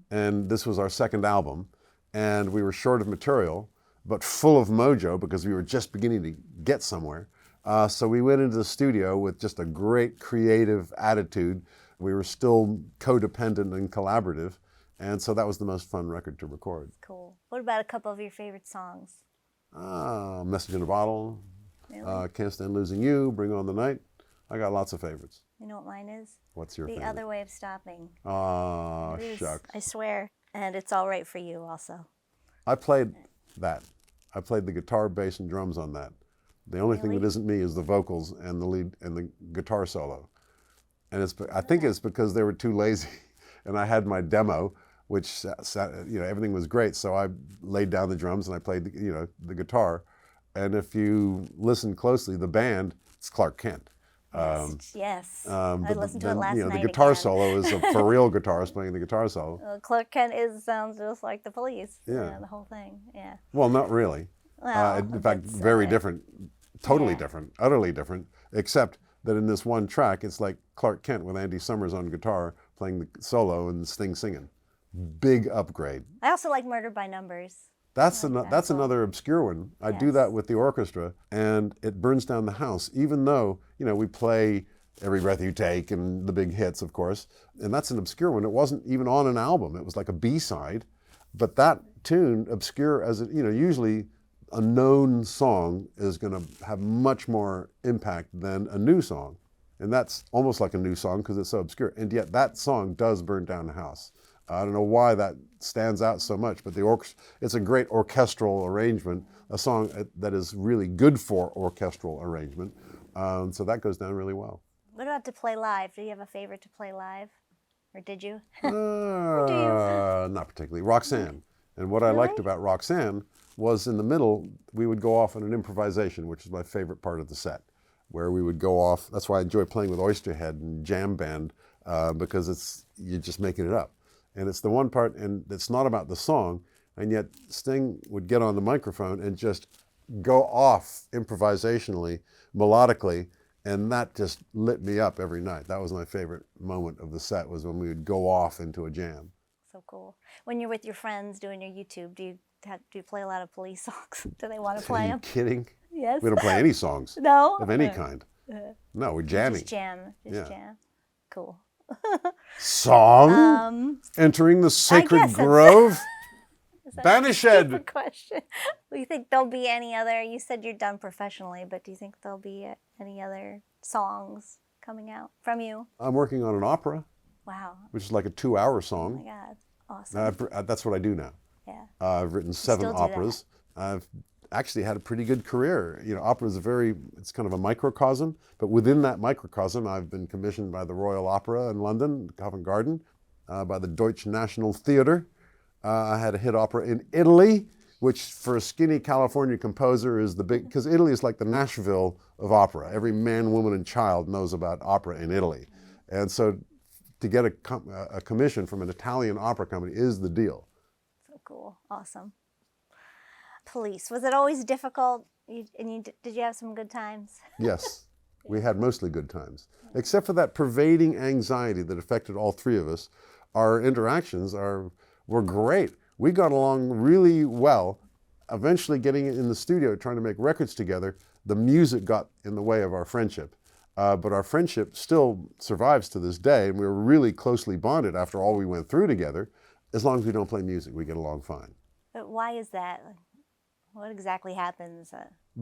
And this was our second album, and we were short of material, but full of mojo because we were just beginning to get somewhere. So we went into the studio with just a great creative attitude. We were still codependent and collaborative, and so that was the most fun record to record. Cool. What about a couple of your favorite songs? Message in a Bottle, Really? Can't Stand Losing You, Bring On the Night. I got lots of favorites. You know what mine is? What's your The favorite? Other Way of Stopping. Ah, It is, shucks. I swear. And It's All Right for You also. I played that. I played the guitar, bass, and drums on that. The only thing Really? that isn't me is the vocals and the lead and the guitar solo. And I think it's because they were too lazy. And I had my demo, which, everything was great. So I laid down the drums and I played, the guitar. And if you listen closely, the band, it's Clark Kent. Yes. But I listened to it last night the guitar again. solo is a for real guitarist playing the guitar solo. Clark Kent sounds just like the Police. Yeah. The whole thing. Yeah. Well, not really. Well, In fact, it's, very different, totally yeah. different, utterly different, except that in this one track, it's like Clark Kent with Andy Summers on guitar playing the solo and Sting singing. Big upgrade. I also like Murder by Numbers. That's like that's that song. another obscure one. I do Yes. that with the orchestra, and it burns down the house, even though, we play Every Breath You Take and the big hits, of course, and that's an obscure one. It wasn't even on an album. It was like a B-side, but that tune, obscure as it, usually a known song is going to have much more impact than a new song. And that's almost like a new song because it's so obscure. And yet that song does burn down the house. I don't know why that stands out so much, but it's a great orchestral arrangement, a song that is really good for orchestral arrangement. So that goes down really well. What about to play live? Do you have a favorite to play live? Or did you? Not particularly. Roxanne. And what I liked about Roxanne was in the middle, we would go off on an improvisation, which is my favorite part of the set, where we would go off. That's why I enjoy playing with Oysterhead and Jam Band, because you're just making it up. And it's the one part, and it's not about the song, and yet Sting would get on the microphone and just go off improvisationally, melodically, and that just lit me up every night. That was my favorite moment of the set, was when we would go off into a jam. So cool. When you're with your friends doing your YouTube, do you play a lot of Police songs? Do they want to play Are you them? kidding? Yes. We don't play any songs No? of any kind. No, we're jamming. Just jam. Yeah. Jam. Cool. Song? Entering the sacred guess that's- grove? Is that Banished! a stupid question? Do you think there'll be any other, you said you're done professionally, but do you think there'll be any other songs coming out from you? I'm working on an opera, Wow. which is like a 2-hour Oh my song. God. Awesome. That's what I do now. Yeah. I've written 7 still do operas. I've actually had a pretty good career. Opera is it's kind of a microcosm, but within that microcosm, I've been commissioned by the Royal Opera in London, Covent Garden, by the Deutsche National Theatre. I had a hit opera in Italy, which for a skinny California composer is because Italy is like the Nashville of opera. Every man, woman, and child knows about opera in Italy. And so to get a commission from an Italian opera company is the deal. So cool. Awesome. Police. Was it always difficult? Did you have some good times? Yes, we had mostly good times. Except for that pervading anxiety that affected all 3 of us, our interactions were great. We got along really well. Eventually getting in the studio, trying to make records together, the music got in the way of our friendship. But our friendship still survives to this day, and we were really closely bonded after all we went through together. As long as we don't play music, we get along fine. But why is that? What exactly happens?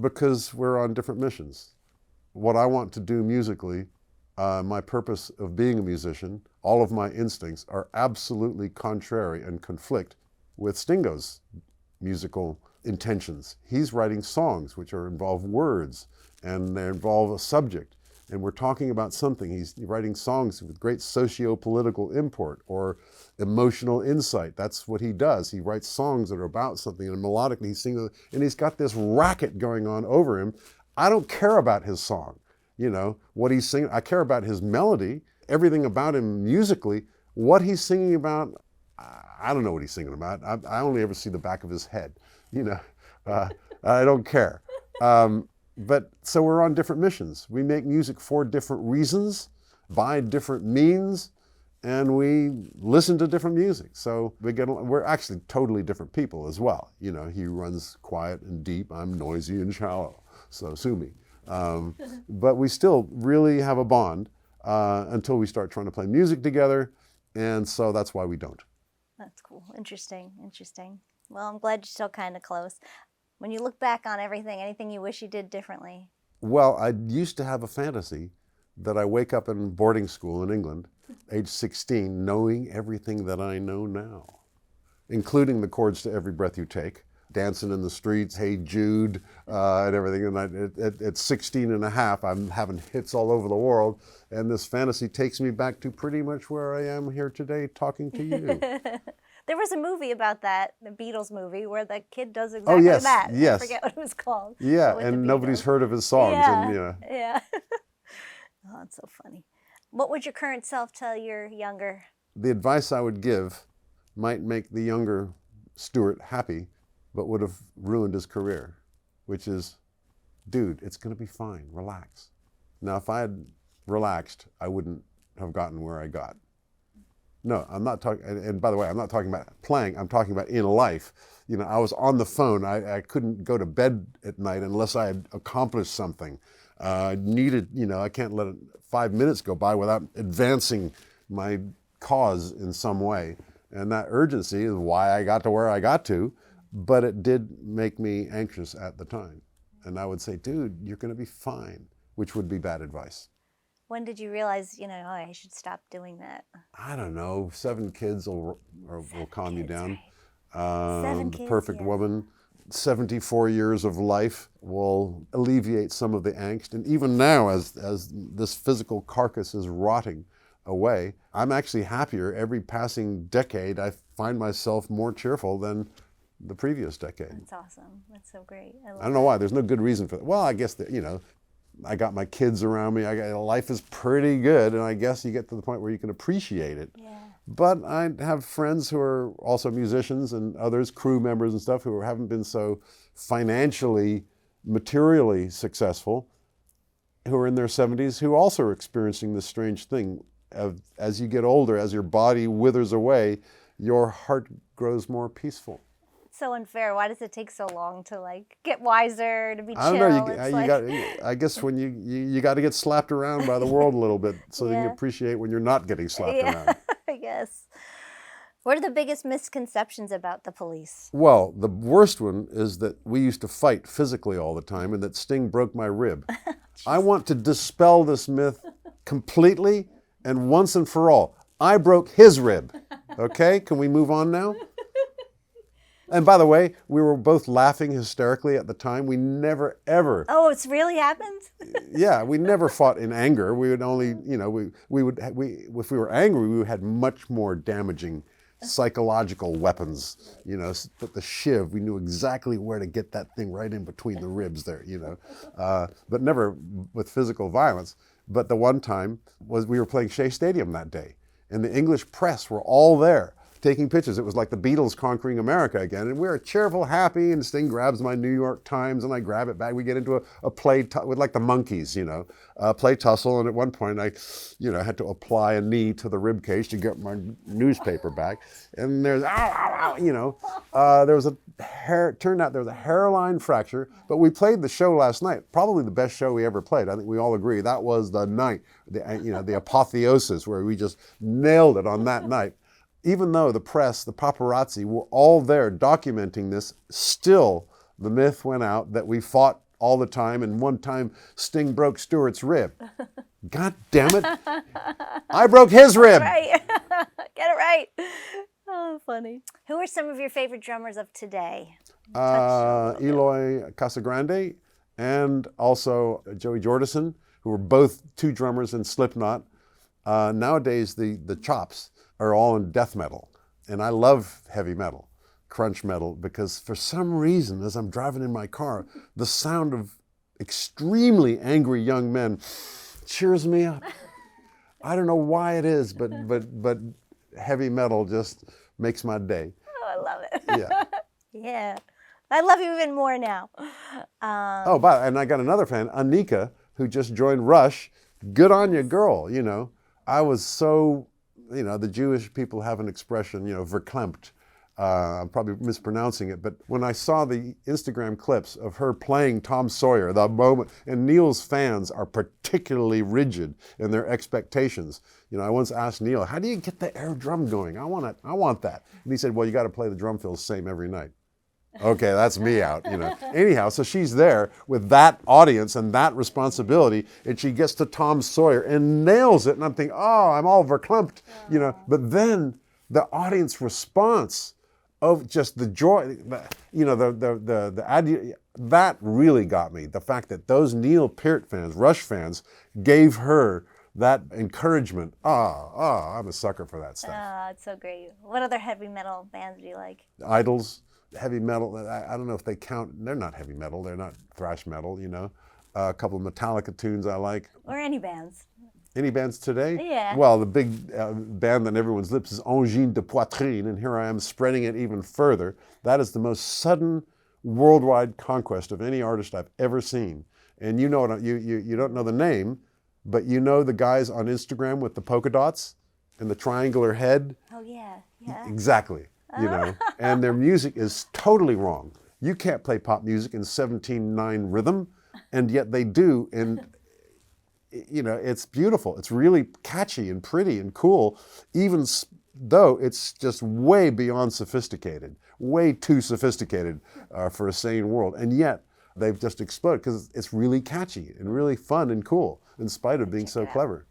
Because we're on different missions. What I want to do musically, my purpose of being a musician, all of my instincts are absolutely contrary and conflict with Stingo's musical intentions. He's writing songs which involve words and they involve a subject. And we're talking about something. He's writing songs with great socio-political import or emotional insight. That's what he does. He writes songs that are about something, and melodically he's singing, and he's got this racket going on over him. I don't care about his song, what he's singing. I care about his melody, everything about him musically. What he's singing about, I don't know what he's singing about. I only ever see the back of his head, I don't care. But so we're on different missions. We make music for different reasons, by different means, and we listen to different music. So we're actually totally different people as well. He runs quiet and deep. I'm noisy and shallow. So sue me. But we still really have a bond until we start trying to play music together. And so that's why we don't. That's cool. Interesting. Well, I'm glad you're still kind of close. When you look back on everything, anything you wish you did differently? Well, I used to have a fantasy that I wake up in boarding school in England, age 16, knowing everything that I know now, including the chords to Every Breath You Take, dancing in the streets, Hey Jude, and everything. And at 16 and a half, I'm having hits all over the world. And this fantasy takes me back to pretty much where I am here today talking to you. There was a movie about that, the Beatles movie, where the kid does exactly that. Yes. I forget what it was called. Yeah, and nobody's heard of his songs. Yeah, And, yeah. Oh, that's so funny. What would your current self tell your younger? The advice I would give might make the younger Stewart happy, but would have ruined his career, which is, dude, it's going to be fine. Relax. Now, if I had relaxed, I wouldn't have gotten where I got. No, I'm not talking, and by the way, I'm not talking about playing, I'm talking about in life. I was on the phone. I couldn't go to bed at night unless I had accomplished something. I can't let 5 minutes go by without advancing my cause in some way. And that urgency is why I got to where I got to, but it did make me anxious at the time. And I would say, dude, you're going to be fine, which would be bad advice. When did you realize, I should stop doing that? I don't know. 7 kids will calm you down. Right. 7 kids, the perfect woman. 74 years of life will alleviate some of the angst. And even now, as this physical carcass is rotting away, I'm actually happier. Every passing decade, I find myself more cheerful than the previous decade. That's awesome. That's so great. I don't know why. There's no good reason for that. Well, I guess that, I got my kids around me. Life is pretty good, and I guess you get to the point where you can appreciate it. Yeah. But I have friends who are also musicians and others, crew members and stuff, who haven't been so financially, materially successful, who are in their 70s, who also are experiencing this strange thing. As you get older, as your body withers away, your heart grows more peaceful. So unfair. Why does it take so long to get wiser, to be chill? I don't know. I guess when you got to get slapped around by the world a little bit so that you can appreciate when you're not getting slapped around. I guess. What are the biggest misconceptions about the Police? Well, the worst one is that we used to fight physically all the time and that Sting broke my rib. I want to dispel this myth completely and once and for all. I broke his rib. Okay? Can we move on now? And by the way, we were both laughing hysterically at the time. We never, ever... Oh, it's really happened? Yeah, we never fought in anger. We would only, if we were angry, we had much more damaging psychological weapons. But the shiv, we knew exactly where to get that thing right in between the ribs there, but never with physical violence. But the one time was we were playing Shea Stadium that day, and the English press were all there, taking pictures. It was like the Beatles conquering America again. And we were cheerful, happy, and Sting grabs my New York Times and I grab it back. We get into a play with like the Monkees, play tussle. And at one point I, had to apply a knee to the rib cage to get my newspaper back. And there's, there was turned out there was a hairline fracture, but we played the show last night. Probably the best show we ever played. I think we all agree. That was the night, the apotheosis where we just nailed it on that night. Even though the press, the paparazzi were all there documenting this, still the myth went out that we fought all the time, and one time Sting broke Stewart's rib. God damn it. I broke his rib. Right. Get it right. Oh, funny. Who are some of your favorite drummers of today? Eloy Casagrande and also Joey Jordison, who were both 2 drummers in Slipknot. Nowadays, the chops are all in death metal. And I love heavy metal, crunch metal, because for some reason, as I'm driving in my car, the sound of extremely angry young men cheers me up. I don't know why it is, but heavy metal just makes my day. Oh, I love it. Yeah. Yeah. I love you even more now. And I got another fan, Anika, who just joined Rush. Good on you, girl, I was so... the Jewish people have an expression, verklempt. I'm probably mispronouncing it, but when I saw the Instagram clips of her playing Tom Sawyer, the moment, and Neil's fans are particularly rigid in their expectations. I once asked Neil, how do you get the air drum going? I want that. And he said, well, you got to play the drum fills same every night. Okay, that's me out, Anyhow, so she's there with that audience and that responsibility, and she gets to Tom Sawyer and nails it, and I'm thinking, oh, I'm all verklempt, But then the audience response of just the joy, that really got me. The fact that those Neil Peart fans, Rush fans, gave her that encouragement. I'm a sucker for that stuff. Oh, it's so great. What other heavy metal bands do you like? Idols, heavy metal, I don't know if they count, they're not heavy metal, they're not thrash metal, you know. A couple of Metallica tunes I like. Or any bands. Any bands today? Yeah. Well, the big band on everyone's lips is Angine de Poitrine, and here I am spreading it even further. That is the most sudden worldwide conquest of any artist I've ever seen. And you know what, you don't know the name, but you know the guys on Instagram with the polka dots and the triangular head? Oh, yeah, yeah. Exactly, you know. And their music is totally wrong. You can't play pop music in 17/9 rhythm, and yet they do, and you know, it's beautiful. It's really catchy and pretty and cool, even though it's just way beyond sophisticated, way too sophisticated for a sane world. And yet they've just exploded because it's really catchy and really fun and cool in spite of being so clever.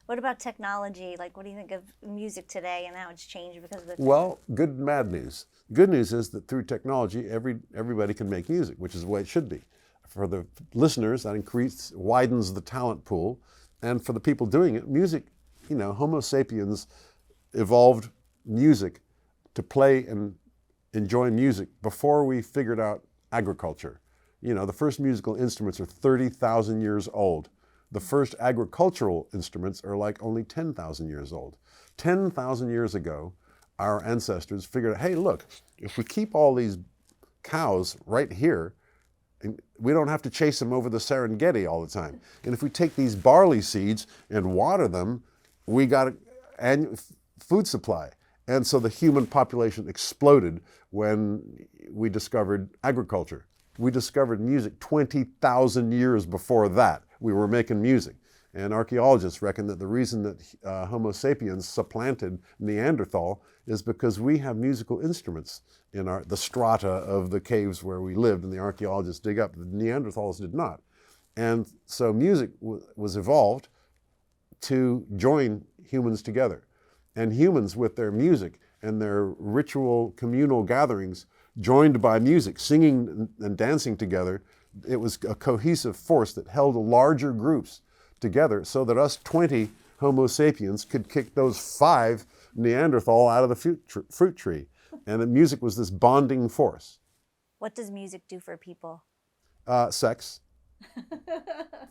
What about technology? Like, what do you think of music today and how it's changed because of the Well, good and bad news. Good news is that through technology, everybody can make music, which is the way it should be. For the listeners, that widens the talent pool. And for the people doing it, music, you know, Homo sapiens evolved music to play and enjoy music before we figured out agriculture. You know, the first musical instruments are 30,000 years old. The first agricultural instruments are like only 10,000 years old. 10,000 years ago, our ancestors figured out, hey, look, if we keep all these cows right here, and we don't have to chase them over the Serengeti all the time. And if we take these barley seeds and water them, we got a food supply. And so the human population exploded when we discovered agriculture. We discovered music 20,000 years before that. We were making music. And archaeologists reckon that the reason that Homo sapiens supplanted Neanderthal is because we have musical instruments in the strata of the caves where we lived, and the archaeologists dig up. The Neanderthals did not. And so music was evolved to join humans together. And humans with their music and their ritual communal gatherings joined by music, singing and dancing together, it was a cohesive force that held larger groups together so that us 20 Homo sapiens could kick those 5 Neanderthal out of the fruit tree. And the music was this bonding force. What does music do for people? Sex,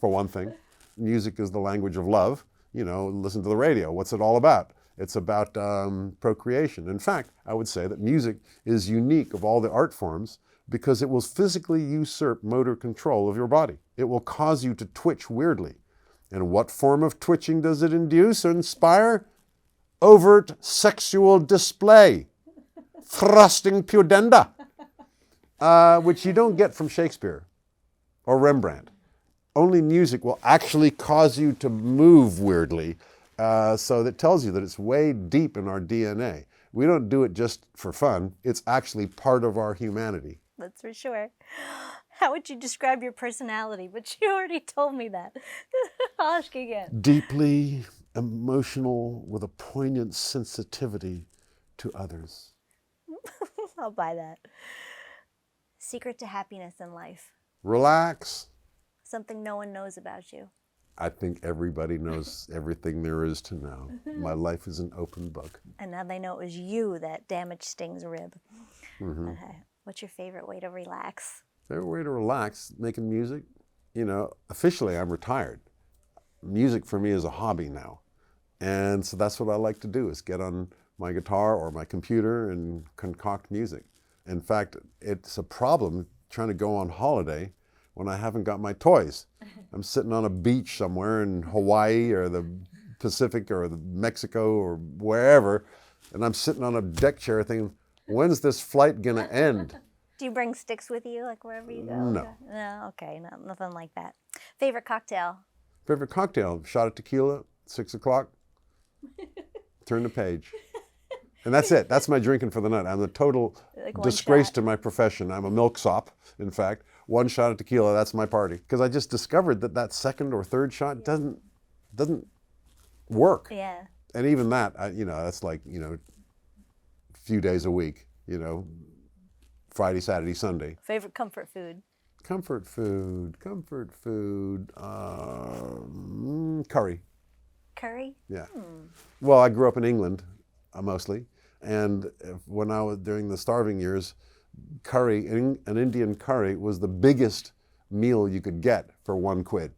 for one thing. Music is the language of love. You know, listen to the radio. What's it all about? It's about procreation. In fact, I would say that music is unique of all the art forms because it will physically usurp motor control of your body. It will cause you to twitch weirdly. And what form of twitching does it induce or inspire? Overt sexual display, thrusting pudenda, which you don't get from Shakespeare or Rembrandt. Only music will actually cause you to move weirdly, so that tells you that it's way deep in our DNA. We don't do it just for fun. It's actually part of our humanity. That's for sure. How would you describe your personality? But you already told me that. I'll ask you again. Deeply emotional with a poignant sensitivity to others. I'll buy that. Secret to happiness in life. Relax. Something no one knows about you. I think everybody knows everything there is to know. My life is an open book. And now they know it was you that damaged Sting's rib. Mm-hmm. Okay. What's your favorite way to relax? Favorite way to relax? Making music. You know, officially I'm retired. Music for me is a hobby now. And so that's what I like to do, is get on my guitar or my computer and concoct music. In fact, it's a problem trying to go on holiday when I haven't got my toys. I'm sitting on a beach somewhere in Hawaii or the Pacific or the Mexico or wherever, and I'm sitting on a deck chair thinking, when's this flight gonna end? Do you bring sticks with you, like wherever you go? No. No, okay, no, nothing like that. Favorite cocktail? Favorite cocktail? Shot of tequila, 6 o'clock, turn the page. And that's it. That's my drinking for the night. I'm a total disgrace to my profession. I'm a milksop, in fact. 1 shot of tequila, that's my party. Because I just discovered that that second or third shot doesn't work. Yeah. And even that, you know, that's like, you know, a few days a week. you know, Friday, Saturday, Sunday. Favorite comfort food? Comfort food, curry. Curry? Yeah. Well, I grew up in England, mostly, and when I was during the starving years, curry, an Indian curry, was the biggest meal you could get for £1.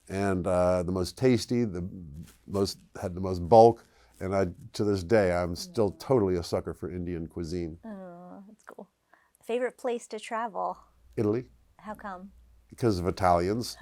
And the most tasty, had the most bulk, and to this day, I'm still totally a sucker for Indian cuisine. Oh, that's cool. Favorite place to travel? Italy, How come? because of Italians.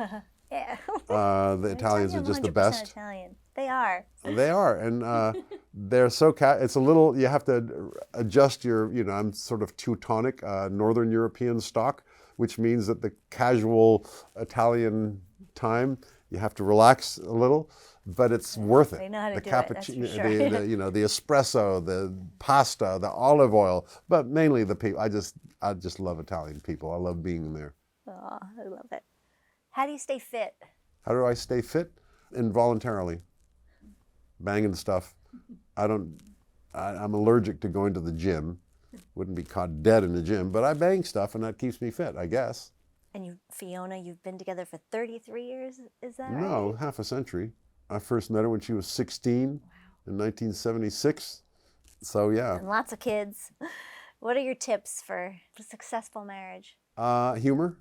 Yeah. The Italians are just the best. Italian. They are. They are, and they're so it's a little. You have to adjust your. You know, I'm sort of Teutonic, Northern European stock, which means that the casual Italian time, you have to relax a little, but it's worth it. They know how to The do it, that's for cappuccino, sure. the the espresso, the pasta, the olive oil, but mainly the people. I just love Italian people. I love being there. Oh, I love it. How do you stay fit? How do I stay fit? Involuntarily. Banging stuff. I'm allergic to going to the gym. Wouldn't be caught dead in the gym, but I bang stuff and that keeps me fit, I guess. And Fiona, you've been together for 33 years, is that right? No, half a century. I first met her when she was 16 in 1976. So yeah. And lots of kids. What are your tips for a successful marriage? Humor.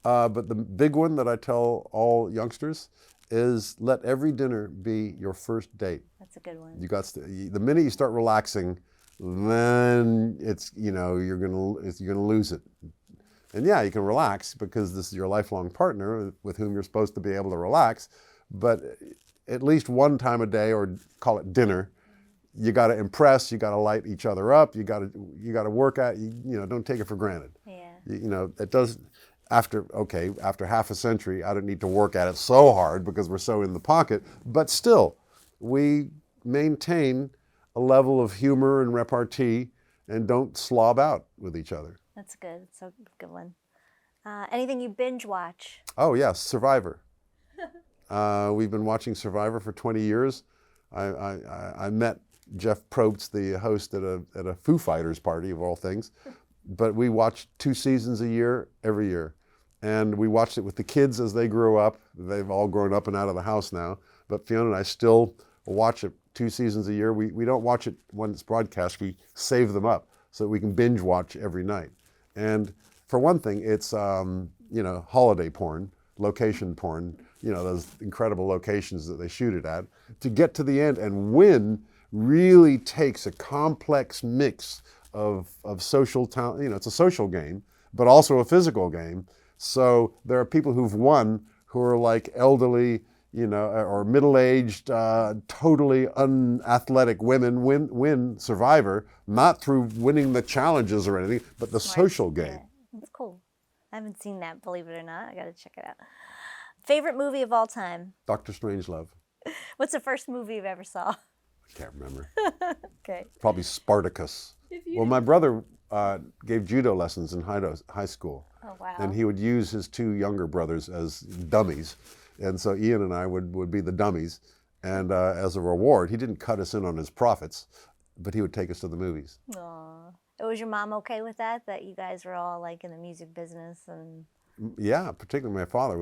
But the big one that I tell all youngsters is let every dinner be your first date. That's a good one. The minute you start relaxing, then it's, you're gonna lose it. And yeah, you can relax because this is your lifelong partner with whom you're supposed to be able to relax, but at least one time a day, or call it dinner, you got to impress, you got to light each other up, you got to work at, don't take it for granted. Yeah. It does. After half a century, I don't need to work at it so hard because we're so in the pocket, but still, we maintain a level of humor and repartee and don't slob out with each other. That's good. It's a good one. Anything you binge watch? Oh, yes, Survivor. We've been watching Survivor for 20 years. I met Jeff Probst, the host, at a Foo Fighters party, of all things. But we watched 2 seasons a year, every year. And we watched it with the kids as they grew up. They've all grown up and out of the house now. But Fiona and I still watch it 2 seasons a year. We don't watch it when it's broadcast. We save them up so that we can binge watch every night. And for one thing, it's, holiday porn, location porn, those incredible locations that they shoot it at. To get to the end and win really takes a complex mix of social talent. It's a social game, but also a physical game. So there are people who've won who are like elderly, or middle-aged, totally unathletic women win Survivor, not through winning the challenges or anything, but the social game. Yeah. That's cool. I haven't seen that, believe it or not. I got to check it out. Favorite movie of all time? Dr. Strangelove. What's the first movie you've ever saw? I can't remember. Okay. Probably Spartacus. Well, my brother gave judo lessons in high school. Oh, wow. And he would use his 2 younger brothers as dummies. And so Ian and I would be the dummies. And as a reward, he didn't cut us in on his profits, but he would take us to the movies. Aww. Was your mom okay with that you guys were all like in the music business? And Yeah, particularly my father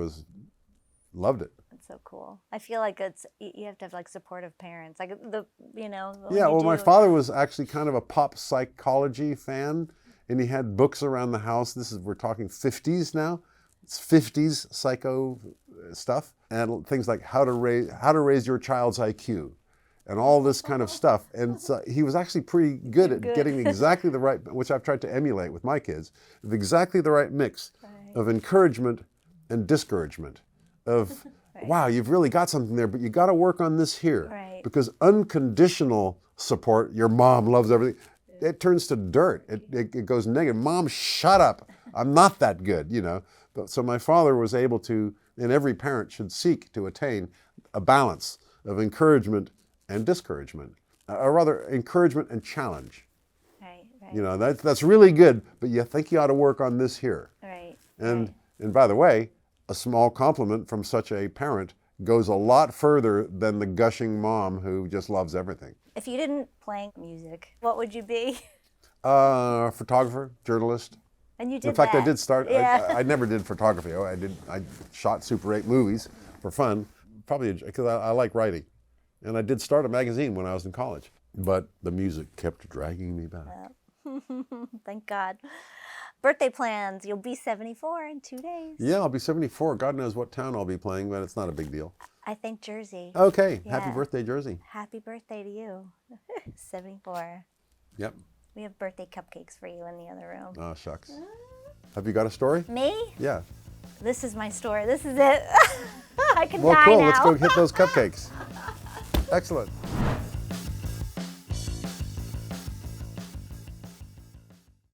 loved it. That's so cool. I feel like you have to have like supportive parents, like Yeah, well, my father was actually kind of a pop psychology fan, and he had books around the house. We're talking 50s now. It's 50s psycho stuff, and things like how to raise your child's IQ, and all this kind of stuff. And so he was actually pretty good at getting exactly the right, which I've tried to emulate with my kids, with exactly the right mix of encouragement and discouragement. Of, wow, you've really got something there, but you got to work on this here. Right. Because unconditional support, your mom loves everything, it turns to dirt. It goes negative. Mom, shut up. I'm not that good, So my father was able to, and every parent should seek to attain a balance of encouragement and discouragement, or rather encouragement and challenge. Right. That's really good, but you think you ought to work on this here. Right. And by the way, a small compliment from such a parent goes a lot further than the gushing mom who just loves everything. If you didn't play music, what would you be? Photographer, journalist. And you did In fact, that. I did start. Yeah. I never did photography. I shot Super 8 movies for fun, probably because I like writing, and I did start a magazine when I was in college. But the music kept dragging me back. Thank God. Birthday plans. You'll be 74 in 2 days. Yeah, I'll be 74. God knows what town I'll be playing, but it's not a big deal. I think Jersey. Okay, happy Yeah. birthday, Jersey. Happy birthday to you. 74. Yep. We have birthday cupcakes for you in the other room. Oh, shucks. Have you got a story? Me? Yeah. This is my story. This is it. I can Well, die cool. now. Let's go hit those cupcakes. Excellent.